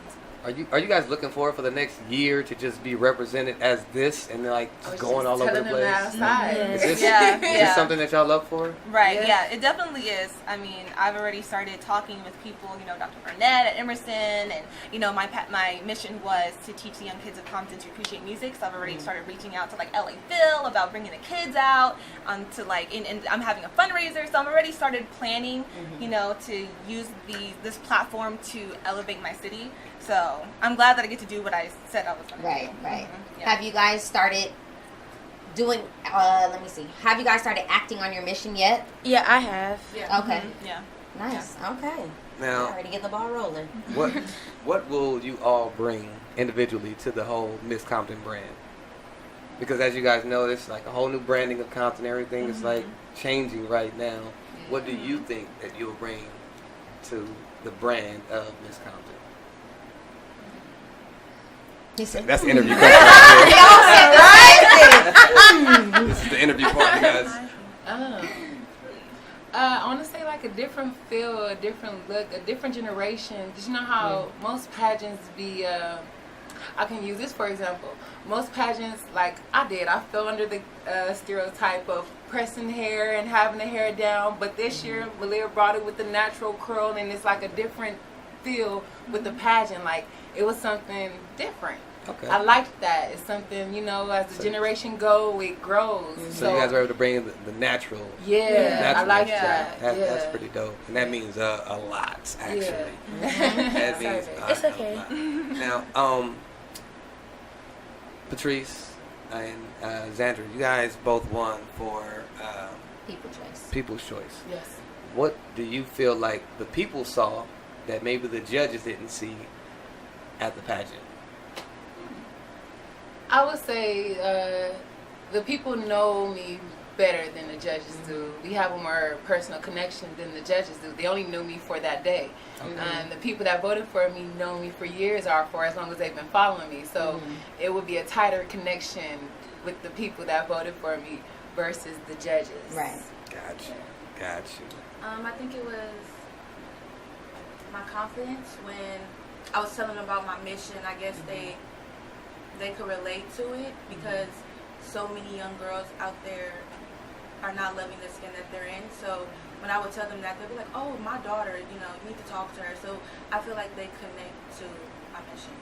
Are you guys looking forward for the next year to just be represented as this and just going all over the place?
Outside.
Is this,
Yeah,
is this something that y'all look for?
Right, yeah, it definitely is. I mean, I've already started talking with people, Dr. Burnett at Emerson, and, my mission was to teach the young kids of Compton to appreciate music, so I've already started reaching out to, LA Phil about bringing the kids out, and I'm having a fundraiser, so I'm already started planning, to use this platform to elevate my city. So I'm glad that I get to do what I said I was going to do.
Right.
Yeah.
Have you guys started doing, let me see. Have you guys started acting on your mission yet?
Yeah, I have.
Yeah.
Okay.
Yeah.
Nice. Yeah. Okay.
Now,
Already get the ball rolling.
What will you all bring individually to the whole Miss Compton brand? Because as you guys know, it's a whole new branding of Compton. Everything is changing right now. What do you think that you'll bring to the brand of Miss Compton? That's the interview question. This is the interview part, guys.
I want to say a different feel, a different look, a different generation. Because you know how most pageants be, I can use this for example. Most pageants, I fell under the stereotype of pressing hair and having the hair down. But this year, Malia brought it with the natural curl, and it's a different feel with the pageant. It was something different.
Okay.
I liked that. It's something, as the generation go, it grows.
So you guys were able to bring the natural.
Yeah, I like that.
That's pretty dope. And that means a lot, actually.
Yeah.
That means
it's okay.
Now, Patrice and Xandra, you guys both won for People's Choice.
Yes.
What do you feel like the people saw that maybe the judges didn't see at the pageant?
I would say the people know me better than the judges do. We have a more personal connection than the judges do. They only knew me for that day. Okay. And the people that voted for me know me for years or for as long as they've been following me. So it would be a tighter connection with the people that voted for me versus the judges.
Right.
Gotcha.
I think it was my confidence when I was telling them about my mission. I guess they could relate to it because so many young girls out there are not loving the skin that they're in. So when I would tell them that, they'd be like, oh, my daughter, you need to talk to her. So I feel like they connect to my mission.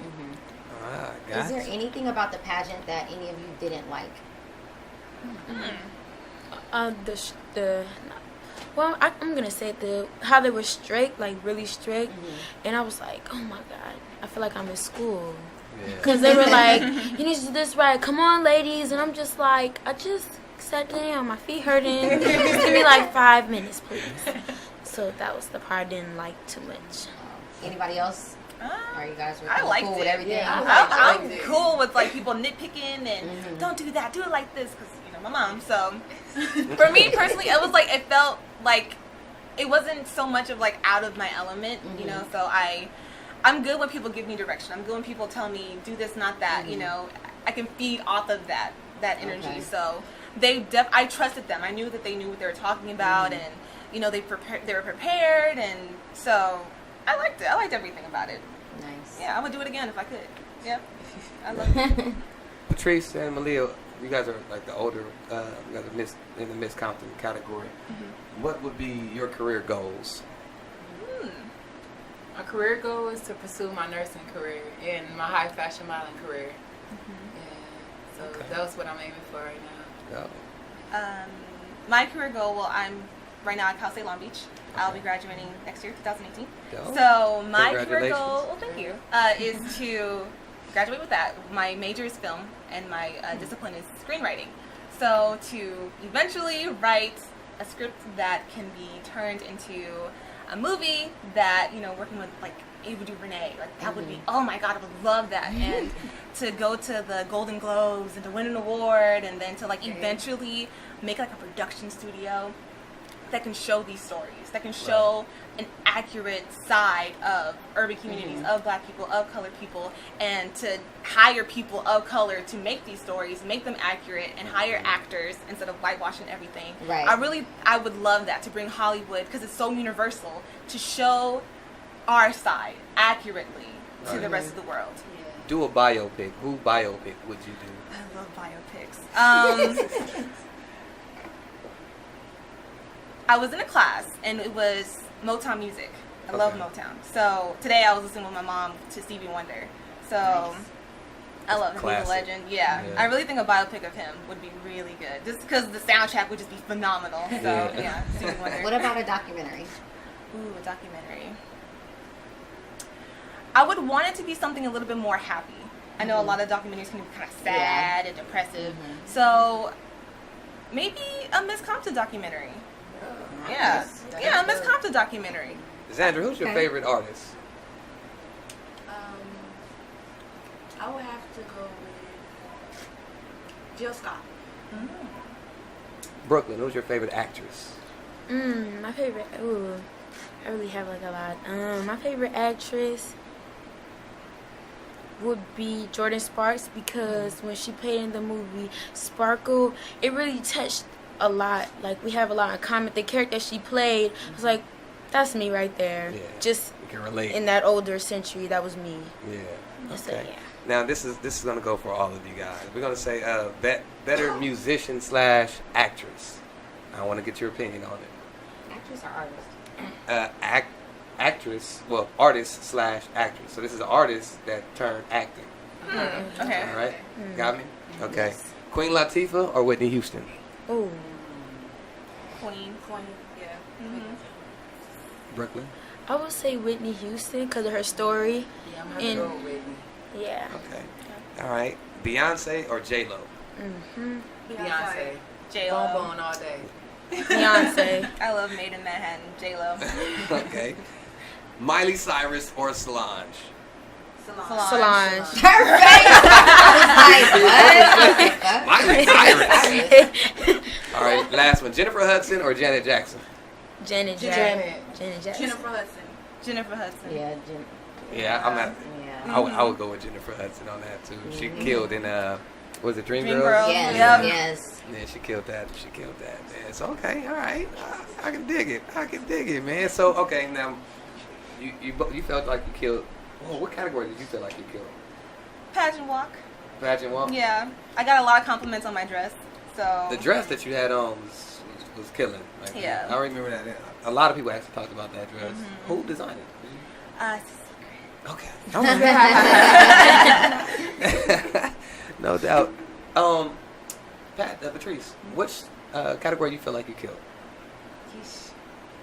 Is there anything about the pageant that any of you didn't like?
Well, I'm gonna say how they were strict, really strict, and I was like, oh my god, I feel like I'm in school. Because they were like, you need to do this right, come on ladies, and I'm just like, I just sat down, my feet hurting, just give me 5 minutes please. So that was the part I didn't like too much.
Anybody else? Are you guys
I liked
cool
it.
with everything?
Yeah, I'm cool with people nitpicking and don't do that, do it like this, because my mom. So for me personally, it was it felt like it wasn't so much of out of my element, so I'm good when people give me direction. I'm good when people tell me do this, not that. I can feed off of that energy. Okay. So I trusted them. I knew that they knew what they were talking about, and they were prepared, and so I liked it. I liked everything about it.
Nice.
Yeah, I would do it again if I could. Yep. I love it.
Patrice and Malia, you guys are like the older, you guys are in the Miss Compton category.
Mm-hmm.
What would be your career goals?
My career goal is to pursue my nursing career and my high fashion modeling career. So that's what I'm aiming for right now.
Yeah.
My career goal, well, I'm right now at Cal State Long Beach. I'll be graduating next year, 2018.
Dope.
So my career
Congratulations.
goal, well, thank you, is to graduate with that. My major is film, and my discipline is screenwriting. So to eventually write a script that can be turned into a movie that, working with like Ava DuVernay, like that would be, oh my God, I would love that. And to go to the Golden Globes and to win an award, and then to like eventually make like a production studio that can show these stories, that can show an accurate side of urban communities, of Black people, of colored people, and to hire people of color to make these stories, make them accurate, and hire actors instead of whitewashing everything.
Right.
I would love that, to bring Hollywood, because it's so universal, to show our side accurately to the rest of the world.
Do a biopic. Who biopic would you do?
I love biopics. I was in a class, and it was Motown music. I love Motown. So today I was listening with my mom to Stevie Wonder. So I love him. He's a legend. Yeah. I really think a biopic of him would be really good. Just because the soundtrack would just be phenomenal. So yeah, Stevie Wonder.
What about a documentary?
Ooh, a documentary. I would want it to be something a little bit more happy. I know a lot of documentaries can be kind of sad and depressive. So maybe a Miss Compton documentary. Yeah, a Miss Compton documentary.
Xandra, who's your favorite artist?
I would have to go with Jill Scott.
Brooklyn, who's your favorite actress?
My favorite. Ooh, I really have like a lot. My favorite actress would be Jordan Sparks, because when she played in the movie Sparkle, it really touched a lot. Like, we have a lot in common. The character she played was like, that's me right there.
Yeah,
just
you can relate.
In that older century, that was me.
Yeah.
So,
Okay. Now this is gonna go for all of you guys. We're gonna say better musician / actress. I want to get your opinion on it.
Actress or artist?
Actress. Well, artist / actress. So this is an artist that turned acting.
Okay.
All right. Got me. Okay. Yes. Queen Latifah or Whitney Houston?
Oh.
Queen, yeah.
Brooklyn?
I would say Whitney Houston because of her story.
Yeah, I'm going to go with Whitney.
Yeah.
Okay. All right. Beyonce or J-Lo?
Beyonce.
J-Lo.
Bone all day.
Beyonce.
I love Made in Manhattan. J-Lo.
Okay. Miley Cyrus or Solange?
Solange.
Her face! I was like, what?
Miley Cyrus. All right. Last one. Jennifer Hudson or Janet Jackson?
Janet Jackson.
Jennifer Hudson.
Yeah,
Yeah, I'm not.
Yeah.
I would go with Jennifer Hudson on that too. She killed in was it Dreamgirls?
Yes,
Yep.
yes.
Yeah, she killed that. Man. So okay, all right. I can dig it, man. So okay, now you felt like you killed. Oh, what category did you feel like you killed?
Pageant walk.
Pageant walk.
Yeah, I got a lot of compliments on my dress. So
the dress that you had on was killing. Like,
yeah,
I remember that. A lot of people actually talked about that dress. Who designed it?
Okay.
No doubt. Patrice, which category you feel like you killed?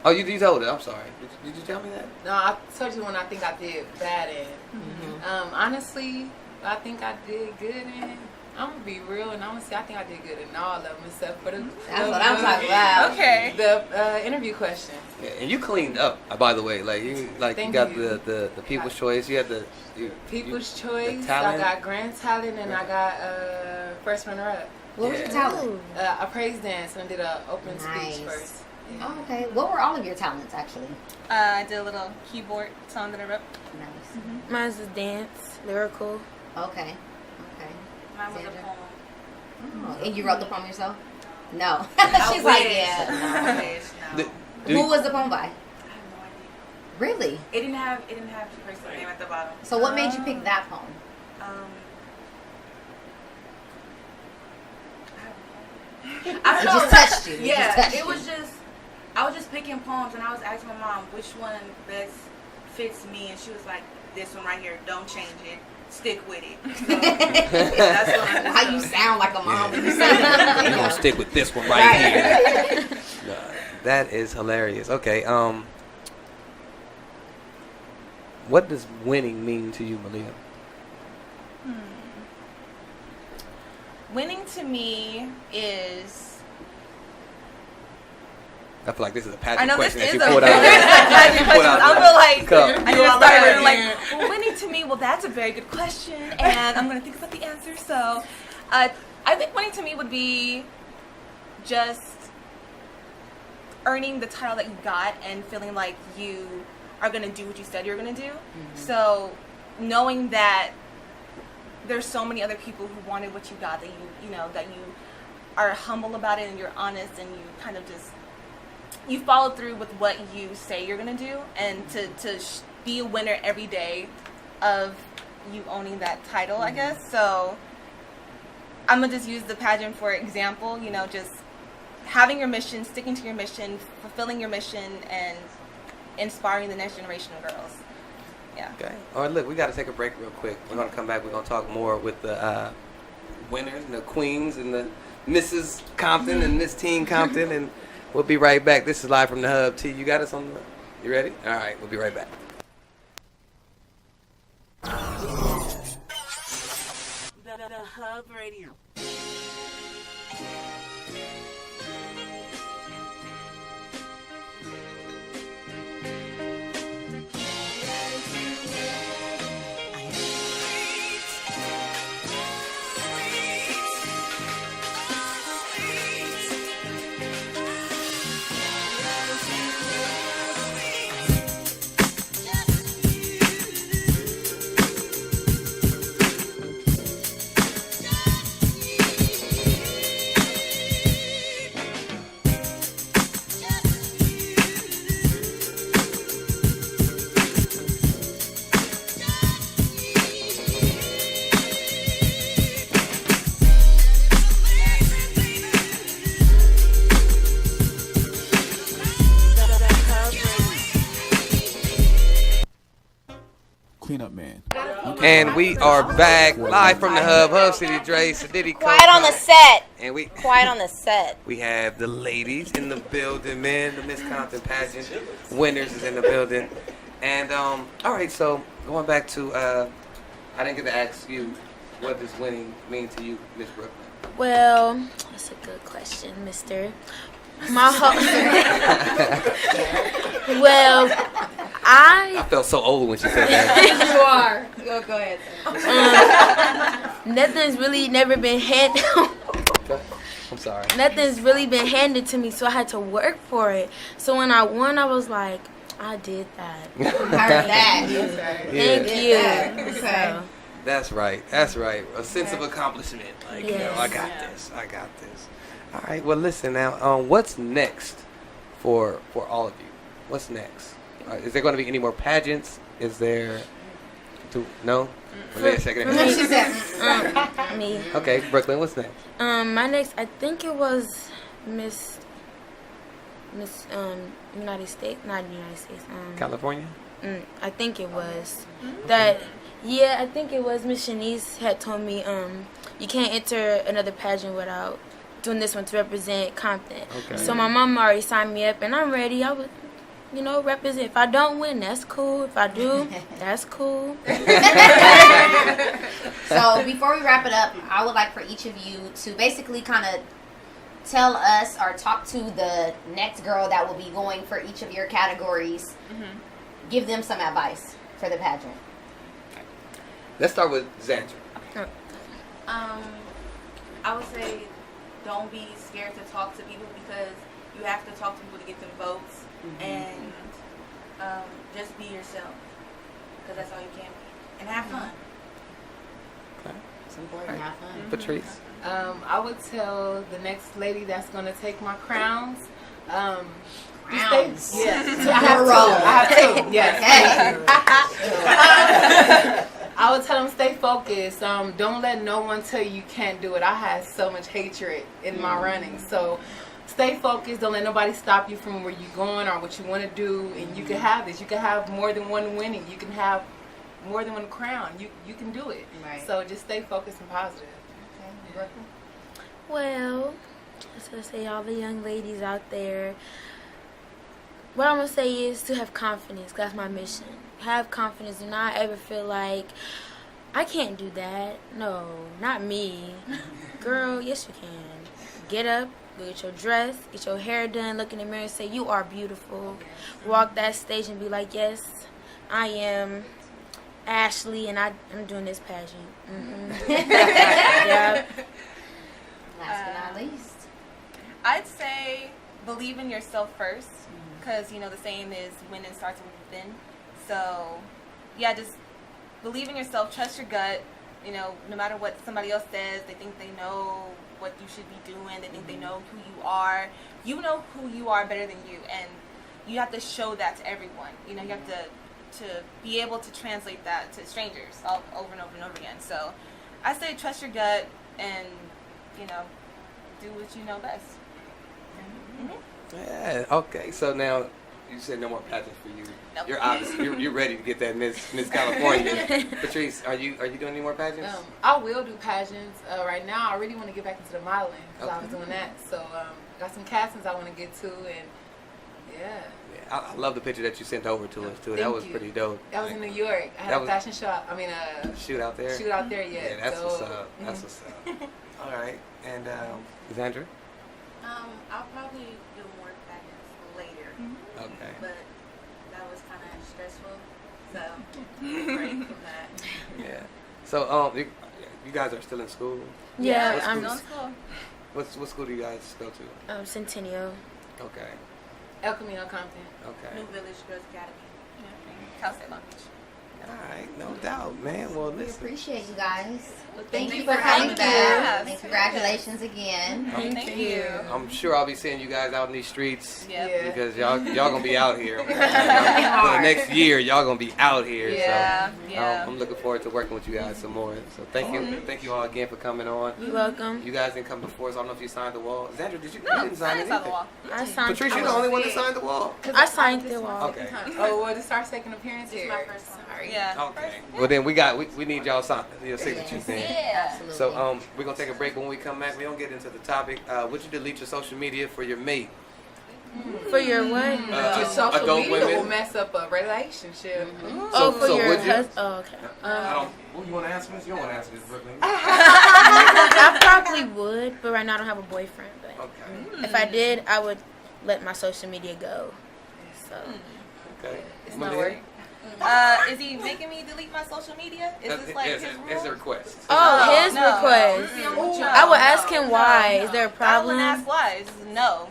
Oh, you told it. I'm sorry. Did you tell me that?
No, I told you when I think I did bad in. Honestly, I think I did good in. I'm gonna be real, and I'm gonna say I think I did good in all of them except for the.
That's what I'm talking about.
Okay.
The interview question.
Yeah, and you cleaned up, by the way. Like you got the People's Choice. You had the
People's Choice.
The talent.
I got Grand Talent, and I got first runner up.
What was your talent?
A praise dance, and I did an open speech first. Yeah.
Oh, okay. What were all of your talents actually?
I did a little keyboard song that I wrote.
Nice.
Mine's was dance, lyrical.
Okay.
Mine was a
Sandra?
poem.
Oh, and you wrote the poem yourself? No.
I
She's like,
wish.
yeah.
I wish, no.
Who was the poem by?
I have no idea.
Really?
It didn't have the person's name at the bottom.
So what made you pick that poem?
I don't
It
know.
just touched you. It
Yeah,
just touched
it
you.
was just. I was just picking poems, and I was asking my mom which one best fits me, and she was like, "This one right here. Don't change it. Stick with it." So, that's what I just
How you sound like a mom when you say that.
You're gonna stick with this one right here. That is hilarious. Okay, what does winning mean to you, Malia?
Winning to me is.
I feel like this is a
I
pageant
know
question
this
that
is
you
a
pulled out.
pageant question. I feel like
Cup.
I need to start really like, well, winning to me, well, that's a very good question, and I'm going to think about the answer. So, I think winning to me would be just earning the title that you got and feeling like you are going to do what you said you're going to do. Mm-hmm. So, knowing that there's so many other people who wanted what you got, that that you are humble about it and you're honest and you kind of just you follow through with what you say you're gonna do, and to be a winner every day of you owning that title, I guess. So I'm gonna just use the pageant for example. Just having your mission, sticking to your mission, fulfilling your mission, and inspiring the next generation of girls. Yeah.
Okay. All right, look, we got to take a break real quick. We're going to come back. We're going to talk more with the winners and the queens and the Mrs. Compton and Miss Teen Compton, and we'll be right back. This is live from the Hub. T, you got us on the... You ready? All right, we'll be right back.
The Hub Radio.
Cleanup man.
And we are back live from the Hub. Hub City Dre, Sadiddy.
Quiet on the set.
And
Quiet on the set.
We have the ladies in the building, man. The Miss Compton pageant winners is in the building. And all right, so going back to I didn't get to ask you, what does winning mean to you, Miss Brooklyn?
Well, that's a good question, Mister. Well,
I felt so old when she said that.
You are. Go ahead.
Nothing's really never been handed.
I'm sorry.
Nothing's really been handed to me, so I had to work for it. So when I won, I was like, I did that.
I heard that.
Thank you.
Okay.
So,
That's right. That's right. A sense of accomplishment. Like,
Yes.
I got this. I got this. All right. Well, listen now. What's next for all of you? What's next? Is there going to be any more pageants? Is there? No. Wait a second.
She said,
me.
Okay, Brooklyn. What's next?
My next, I think it was Miss United States, not United States.
California.
I think it was that. Yeah, I think it was. Miss Shanice had told me, you can't enter another pageant without doing this one to represent Compton.
Okay.
So my mom already signed me up, and I'm ready. I would, represent. If I don't win, that's cool. If I do, that's cool.
So before we wrap it up, I would like for each of you to basically kind of tell us or talk to the next girl that will be going for each of your categories. Mm-hmm. Give them some advice for the pageant.
Let's start with Xandra.
I would say don't be scared to talk to people, because you have to talk to people to get them votes. Mm-hmm. And just be yourself, because that's all you can be. And have fun.
Okay.
It's important. Have fun.
Patrice.
I would tell the next lady that's gonna take my crowns.
Crowns.
Stay, yes, I have two. Yes. I would tell them stay focused. Don't let no one tell you can't do it. I had so much hatred in my running, so stay focused. Don't let nobody stop you from where you're going or what you want to do. And you can have this. You can have more than one winning. You can have more than one crown. You can do it.
Right.
So just stay focused and positive. Okay, Brooklyn?
Well, just to say all the young ladies out there, what I'm going to say is to have confidence. That's my mission. Have confidence. Do not ever feel like, I can't do that. No, not me. Girl, yes you can. Get up, go get your dress, get your hair done, look in the mirror and say, you are beautiful. Walk that stage and be like, yes, I am Ashley and I'm doing this pageant. Mm-hmm. Yeah.
Last but not least.
I'd say believe in yourself first, because the saying is winning starts within. So yeah, just believe in yourself, trust your gut. No matter what somebody else says, they think they know what you should be doing, they think they know who you are. You know who you are better than you, and you have to show that to everyone. You have to be able to translate that to strangers over and over and over again. So I say trust your gut and do what you know best.
Yeah. Okay. So now you said no more pageants for you.
Nope.
You're obviously you're ready to get that Miss California. Patrice, are you doing any more pageants?
I will do pageants. Right now, I really want to get back into the modeling because I was doing that. So got some castings I want to get to, and yeah.
I love the picture that you sent over to us too. That was pretty dope.
That was in New York. I had a fashion show.
Shoot out there.
Shoot out there, yeah.
Yeah, that's what's up. That's what's up. All right, and Xandra.
I'll probably do more pageants later.
Okay.
But that was kind of stressful, so break from that.
Yeah. So you guys are still in school?
Yeah, I'm
still in school.
What school do you guys go to?
Centennial.
Okay.
El Camino, Compton.
Okay.
New Village Girls Academy.
Cal State Long Beach.
All right, no doubt, man. Well,
We
listen.
appreciate you guys.
Thank
you
you
for
for
coming
having
back.
us.
And congratulations again.
Thank you.
I'm sure I'll be seeing you guys out in these streets
Yep.
because y'all gonna be out here. For the next year, y'all gonna be out here.
Yeah,
So
yeah.
I'm looking forward to working with you guys some more. So thank you all again for coming on.
You're welcome.
You guys didn't come before, so I don't know if you signed the wall. Xandra, did you?
No,
You didn't sign
I didn't sign the
anything.
wall.
I signed.
Patrice, you're the only one that signed the wall.
I signed the wall.
Okay.
Oh, well, to start second appearance here.
my first time.
Sorry.
Yeah.
Okay. Well then we need y'all sign your signatures then.
Yeah.
Absolutely.
So we're gonna take a break. When we come back, we don't get into the topic. Would you delete your social media for your mate?
For your what?
Your social
adult
media
women.
will mess up a relationship.
Oh, for your
would you?
husband. Oh, okay.
Well, you want to answer this? You don't want to answer this, Brooklyn.
I probably would, but right now I don't have a boyfriend. But
Okay.
if I did, I would let my social media go. So
Okay.
It's not
Malia?
working.
Is he making me delete my social media? Is this like
It's
his
it's a
rule?
request.
Oh, his
no.
request.
No,
I would ask him why.
no.
Is there a
I wouldn't
problem?
ask why. It's just no.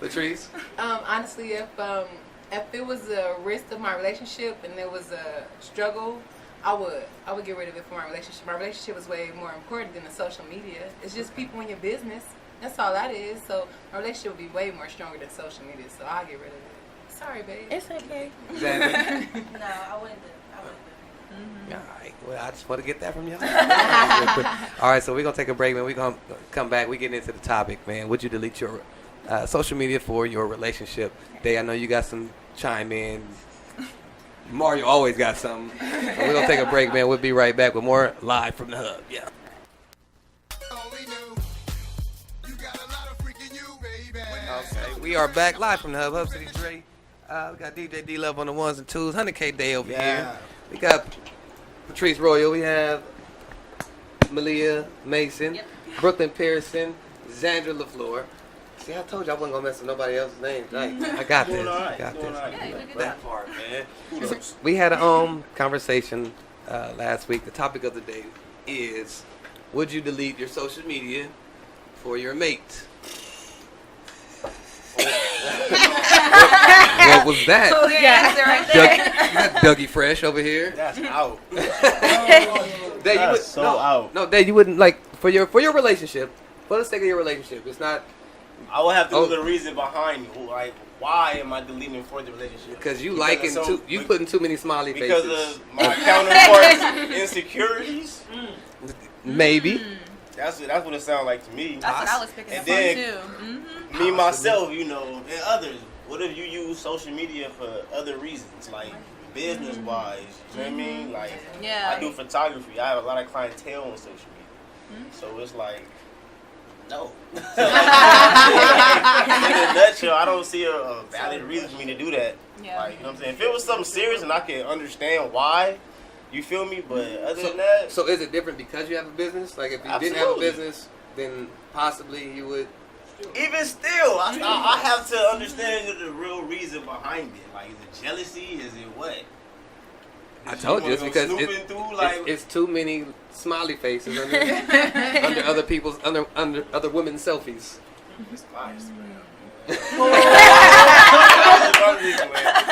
Latrice?
Honestly, if it was a risk of my relationship and there was a struggle, I would get rid of it for my relationship. My relationship is way more important than the social media. It's just people in your business. That's all that is. So my relationship would be way more stronger than social media. So I'll get rid of it. Sorry, babe.
It's okay.
Xandra?
No, I wouldn't do it.
All right. Well, I just want to get that from y'all. All right, so we're going to take a break, man. We're going to come back. We're getting into the topic, man. Would you delete your social media for your relationship? Day, I know you got some chime in. Mario always got something. So we're going to take a break, man. We'll be right back with more Live from the Hub. Yeah. Okay, we are back live from the Hub. Hub City Dre. We got DJ D-Love on the ones and twos. 100K Day over here. We got Patrice Royal. We have Malia Mason, Brooklyn Pearson, Xandra LaFleur. See, I told you I wasn't going to mess with nobody else's name tonight. I got this. I got this. That part, man. We had a conversation last week. The topic of the day is, would you delete your social media for your mate? Well, What was that?
Clear answer right there.
Dougie Fresh over here.
That's out.
Dave, you would,
so out.
No, Dave, you wouldn't like for your relationship. For the sake of your relationship, it's not.
I would have to know the reason behind it. Like, why am I deleting for the relationship?
Because you liking you putting too many smiley
because
faces.
of my counterpart's insecurities.
Maybe.
That's what it sounds like to me.
That's what I was picking
and
up
then,
on too.
Me myself, you know, and others. What if you use social media for other reasons, like business wise? You know what I mean? Like,
yeah,
I do photography. I have a lot of clientele on social media, so it's like, no. In a nutshell, I don't see a valid reason for me to do that.
Yeah.
Like, you know what I'm saying? If it was something serious and I can understand why. You feel me? But other than that...
So is it different because you have a business? Like if you didn't have a business, then possibly you would...
Even still, I have to understand the real reason behind it. Like, is it jealousy? Is it what?
I told you, it's because it's too many smiley faces under other people's, under other women's selfies.
It's my Instagram. But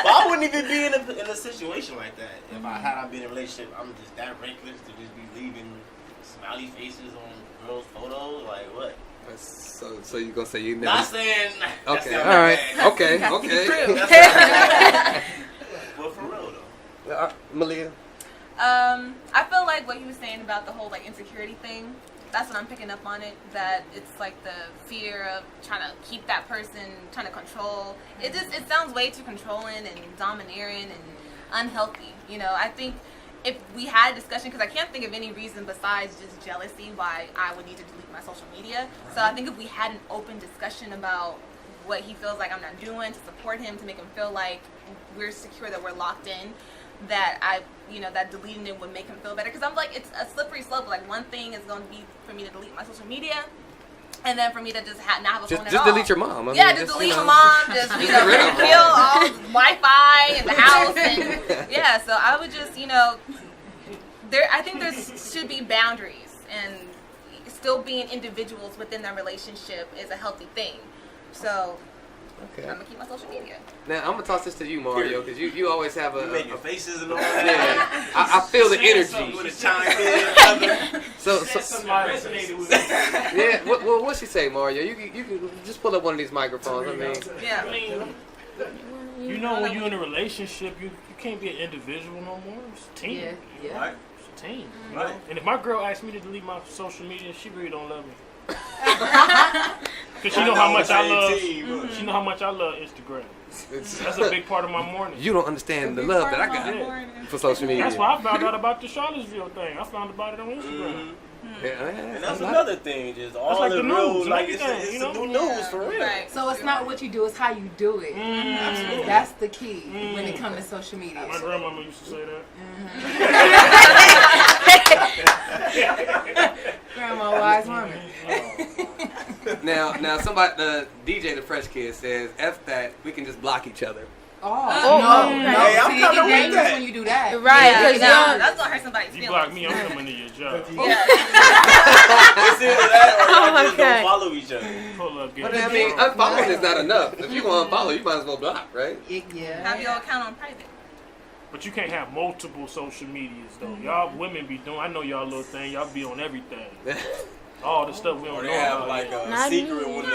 I wouldn't even be in a situation like that if I had not been in a relationship. I'm just that reckless to just be leaving smiley faces on girls' photos. Like what?
So you gonna say you never?
Not saying.
Okay. All right. Okay.
But for real though.
Malia.
I feel like what he was saying about the whole like insecurity thing. That's what I'm picking up on it. That it's like the fear of trying to keep that person, trying to control. It sounds way too controlling and domineering and unhealthy. You know, I think if we had a discussion, because I can't think of any reason besides just jealousy why I would need to delete my social media. So I think if we had an open discussion about what he feels like I'm not doing to support him, to make him feel like we're secure, that we're locked in, that that deleting it would make him feel better. Because I'm like, it's a slippery slope. Like, one thing is going to be for me to delete my social media, and then for me to just not have a phone at all.
Just delete your mom.
Just delete your mom. Just kill all Wi-Fi in the house, and So I would just I think there should be boundaries, and still being individuals within that relationship is a healthy thing. So. Okay. I'm gonna keep my social media.
Now I'm gonna toss this to you, Mario, because you always have
you make your faces and all
that.
Yeah,
I feel the energy. Yeah. What she say, Mario? You can just pull up one of these microphones.
I mean, you know, when you're in a relationship, you can't be an individual no more. It's a team.
Yeah. Right.
It's a team. Right. And if my girl asks me to delete my social media, she really don't love me. Because she know how much I love. She know how much I love Instagram. That's a big part of my morning.
You don't understand the love that I got for social media.
That's why I found out about the Charlottesville thing. I found about it on Instagram.
And that's another thing, just all
like
the
news,
real, like it's the new news for real.
Right. So it's not what you do, it's how you do it.
Absolutely.
That's the key when it comes to social media.
My grandmama used to say
that. Grandma, wise woman.
Now, somebody, the DJ, the Fresh Kid says, "F that, we can just block each other."
No. Hey,
I'm
See, it get dangerous when you do that.
Right,
because that's gonna hurt somebody's feelings.
You block me, I'm coming to your job.
It's either that or y'all just don't follow each other.
Pull up,
But I mean, unfollowing is not enough. If you want to unfollow, you might as well block, right?
Yeah.
Have your account on private.
But you can't have multiple social medias though. Y'all women be doing. I know y'all little thing. Y'all be on everything. All the stuff we don't know
have
about.
like a
Not
secret
me.
one to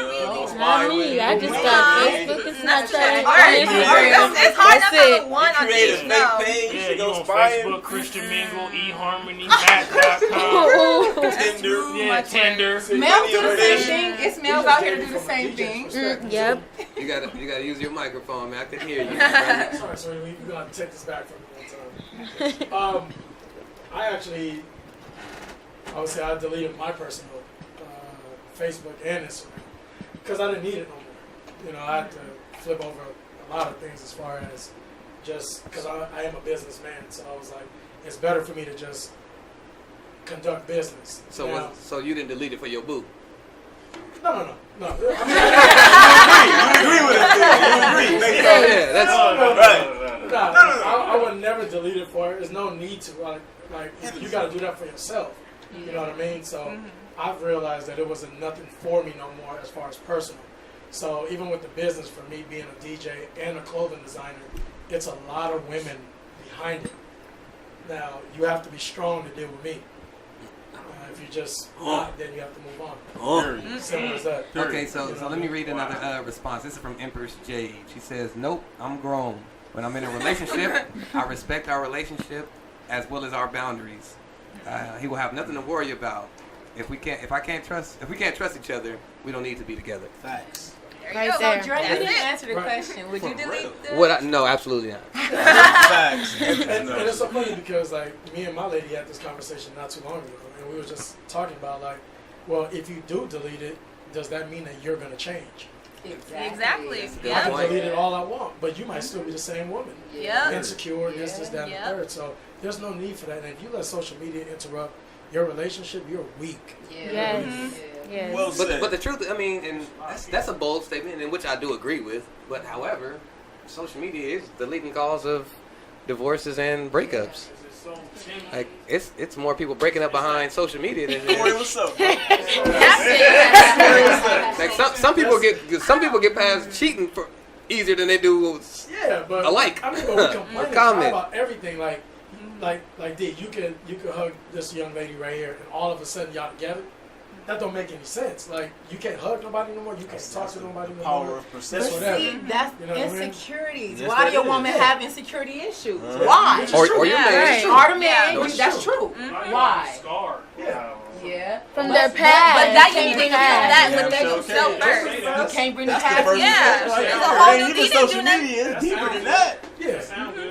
Not me. I just got Facebook and Snapchat and
Instagram. It's hard not to have one on
create a
each.
fake page.
Yeah,
You
you
go
on
spying.
Facebook, Christian Mingle, eHarmony, Mac.com,
Tinder.
yeah, Tinder.
Males do the same thing. It's males out here to do the same thing.
Yep.
You gotta use your microphone, man. I can hear you.
Sorry, so we're gonna take this back from one time. I would say I deleted my personal Facebook and Instagram because I didn't need it no more. You know, I had to flip over a lot of things as far as just because I am a businessman, so I was like, it's better for me to just conduct business.
So you didn't delete it for your boo?
No.
You agree with it? You agree?
Yeah, that's
right.
I would never delete it for it. There's no need to. Like you got to do that for yourself. You know what I mean? So I've realized that it wasn't nothing for me no more as far as personal. So even with the business, for me being a DJ and a clothing designer, it's a lot of women behind it. Now, you have to be strong to deal with me. If you're just not, then you have to move on. Simple as that.
Okay, so let me read another response. This is from Empress Jade. She says, "Nope, I'm grown. When I'm in a relationship, I respect our relationship as well as our boundaries. He will have nothing to worry about. If we can't trust each other, we don't need to be together."
Facts.
Right
So,
there.
Dre, you didn't answer the question. Would you delete the...
No, absolutely not.
Facts.
And it's so funny because like me and my lady had this conversation not too long ago, and we were just talking about like, well, if you do delete it, does that mean that you're gonna change?
Exactly.
I can delete it all I want, but you might still be the same woman.
Yeah.
Insecure, this, that, and the third. So there's no need for that. And if you let social media interrupt your relationship, you're weak.
Yes. Yes.
Well said.
But the truth, I mean, and that's a bold statement, in which I do agree with. But however, social media is the leading cause of divorces and breakups. Like it's more people breaking up behind social media than
What's up?
like some people get past cheating for easier than they do
but
a like.
I mean, but we complain
a comment
about everything. Like D, you could hug this young lady right here, and all of a sudden y'all together. That don't make any sense. Like, you can't hug nobody no more. You can't talk to nobody no more.
Power of perception.
See, that's
You know what I mean?
insecurities.
Yes,
Why
that
do your
is.
woman have insecurity issues?
Uh-huh.
Why?
or your man.
Or the man.
That's
That's
true.
true. Why?
Scarred.
Yeah.
From their past.
But that you
Can't
need to
bring
do
that.
that with themselves first.
You can't bring the
That's the
past.
first
Yeah.
step.
It's a whole new
Even
thing to
social
do that.
media is deeper than that.
Yeah.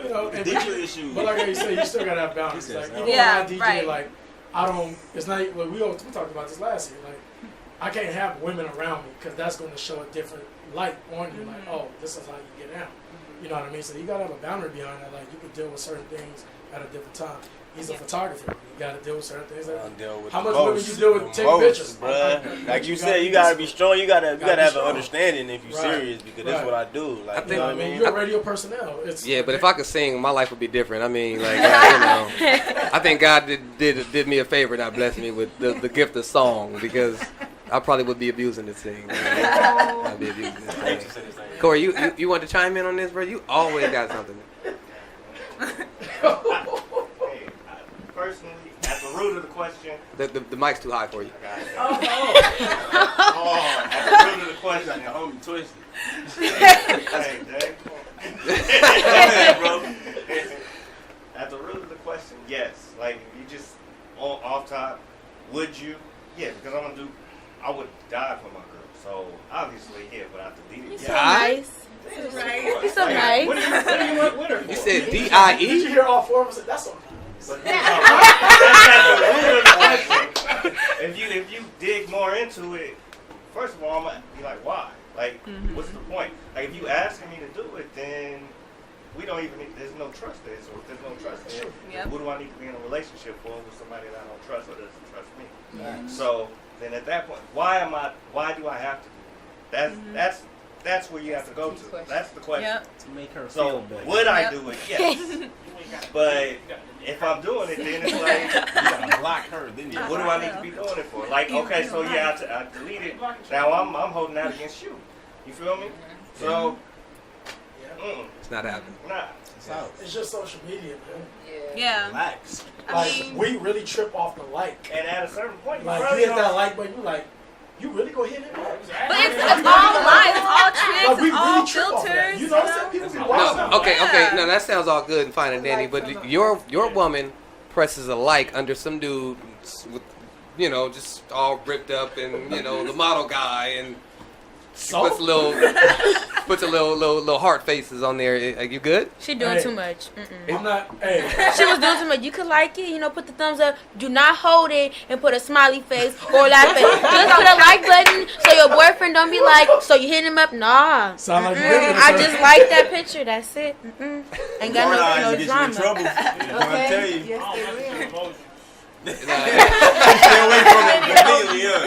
You know, and
Deeper issues.
But like I said, you still gotta have boundaries. Like, even
Yeah,
when I DJ,
right.
like, I don't. It's not. Like, we talked about this last year. Like, I can't have women around me because that's going to show a different light on you. Like, oh, this is how you get out. You know what I mean? So you gotta have a boundary behind that. Like, you can deal with certain things at a different time. He's a photographer. You gotta deal with certain things. How much women you deal with taking pictures,
bruh? Like you said, you gotta be strong. You gotta have an understanding if you're serious, because that's what I do. Like, you know what I mean?
You're a radio personnel.
Yeah, but if I could sing, my life would be different. I mean, like, I think God did me a favor and blessed me with the gift of song, because I probably would be abusing this thing. I'd be abusing this thing. Corey, you want to chime in on this, bro? You always got something.
Personally, at the root of the question,
The mic's too high for you.
at the root of the question,
Your homie twisted.
hey, Dave, come on. Bro. At the root of the question, yes. Like, if you just off top, would you? Yeah, because I would die for my girl. So obviously, yeah, but I deleted.
He's so nice. He's so nice.
What do you want with her for?
You said
Did
DIE?
you hear all four of us? That's so nice.
But that's at the root of the question. If you dig more into it, first of all, I'm gonna be like, why? Like, what's the point? Like, if you asking me to do it, then we don't even. There's no trust there. So if there's no trust there, what do I need to be in a relationship for with somebody that I don't trust or doesn't trust me? So then at that point, why do I have to do it? That's where you have to go to. That's the question.
Yep.
To make her
So
feel better.
would I do it? Yes. But if I'm doing it, then it's like,
You gotta block her, then you.
what do I need to be doing it for? Like, okay, so yeah, I delete it. Now I'm holding out against you. You feel me? So,
It's not happening.
nah.
It's just social media, man.
Yeah.
Relax.
Like, we really trip off the like.
And at a certain point, you
Like,
probably
you hit that
don't.
like button, you like, you really gonna hit it?
But it's all lies, it's all tricks,
Like, we
it's all
really trip off that.
filters.
You notice that people be watching.
No, okay. No, that sounds all good and fine and dandy, but your woman presses a like under some dude with, just all ripped up and the model guy, and she
So?
puts a little heart faces on there. Are you good?
She doing too much.
I'm not. Hey,
She was doing too much. You could like it, put the thumbs up. Do not hold it and put a smiley face or laugh face. Just put a like button so your boyfriend don't be like, so you hit him up. Nah.
sound like you're
I just like that picture. That's it. Ain't got no
Get you in
drama.
trouble. I tell you.
Yes, they will.
Stay away from it completely, yeah.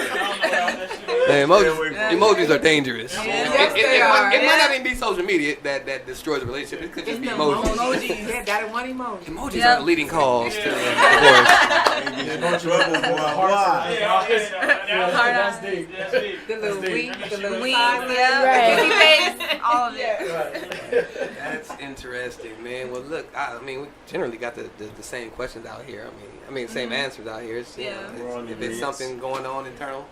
Man, emojis are dangerous.
Yes, they are.
It might not even be social media that destroys a relationship. It could just be emojis.
Emojis. Yeah, that one emoji.
Emojis are the leading cause to divorce.
That's deep.
The little wink, the little
Wink,
side.
yeah. Kissy face, all of it.
That's interesting, man. Well, look, I mean, we generally got the same questions out here. I mean, same answers out here. It's, you know, if it's something going on internal,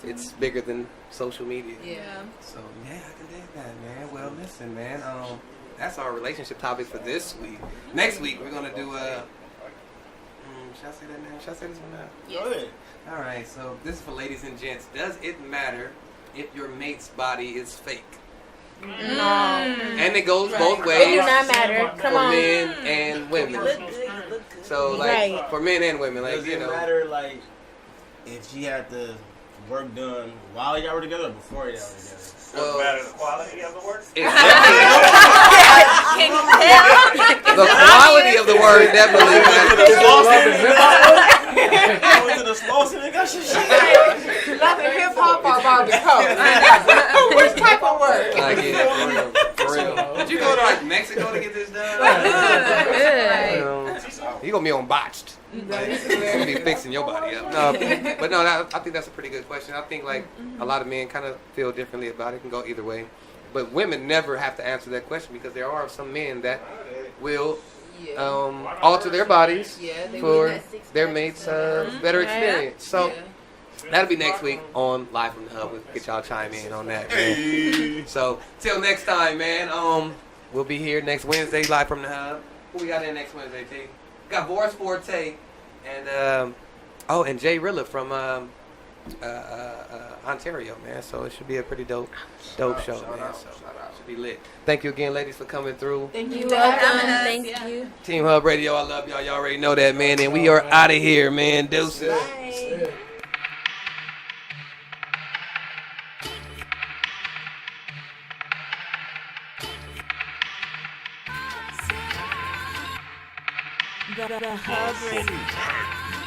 it's bigger than social media.
Yeah.
So yeah, I can dig that, man. Well, listen, man. That's our relationship topic for this week. Next week we're gonna do should I say that now? Should I say this one now?
Yes.
All right. So this is for ladies and gents. Does it matter if your mate's body is fake?
No.
And it goes both ways.
It do not matter. Come
for
on.
men and women. So like
Right.
for men and women, like
Does
you
it
know.
matter like if she had the work done while y'all were together or before y'all were together?
Doesn't matter the quality of the work.
Can you tell?
The quality of the word definitely matters.
Went to the Slauson and got some shit.
Love and hip hop or Bobby Coast? Which type of work?
Like, yeah, for real. Did you go to like Mexico to get this done? You gonna be on botched. Like, you gonna be fixing your body up. No, but no, I think that's a pretty good question. I think like a lot of men kind of feel differently about it. It can go either way. But women never have to answer that question because there are some men that will alter their bodies for their mates' better experience. So that'll be next week on Live from the Hub. We'll get y'all chime in on that. Man. So till next time, man. We'll be here next Wednesday, Live from the Hub. Who we got in next Wednesday, T? We got Boris Forte and and Jay Rilla from Ontario, man. So it should be a pretty dope show, man. So should be lit. Thank you again, ladies, for coming through.
Thank you. Thank you.
Team Hub Radio, I love y'all. Y'all already know that, man. And we are out of here, man. Deuces.
Bye.
The Hub Radio.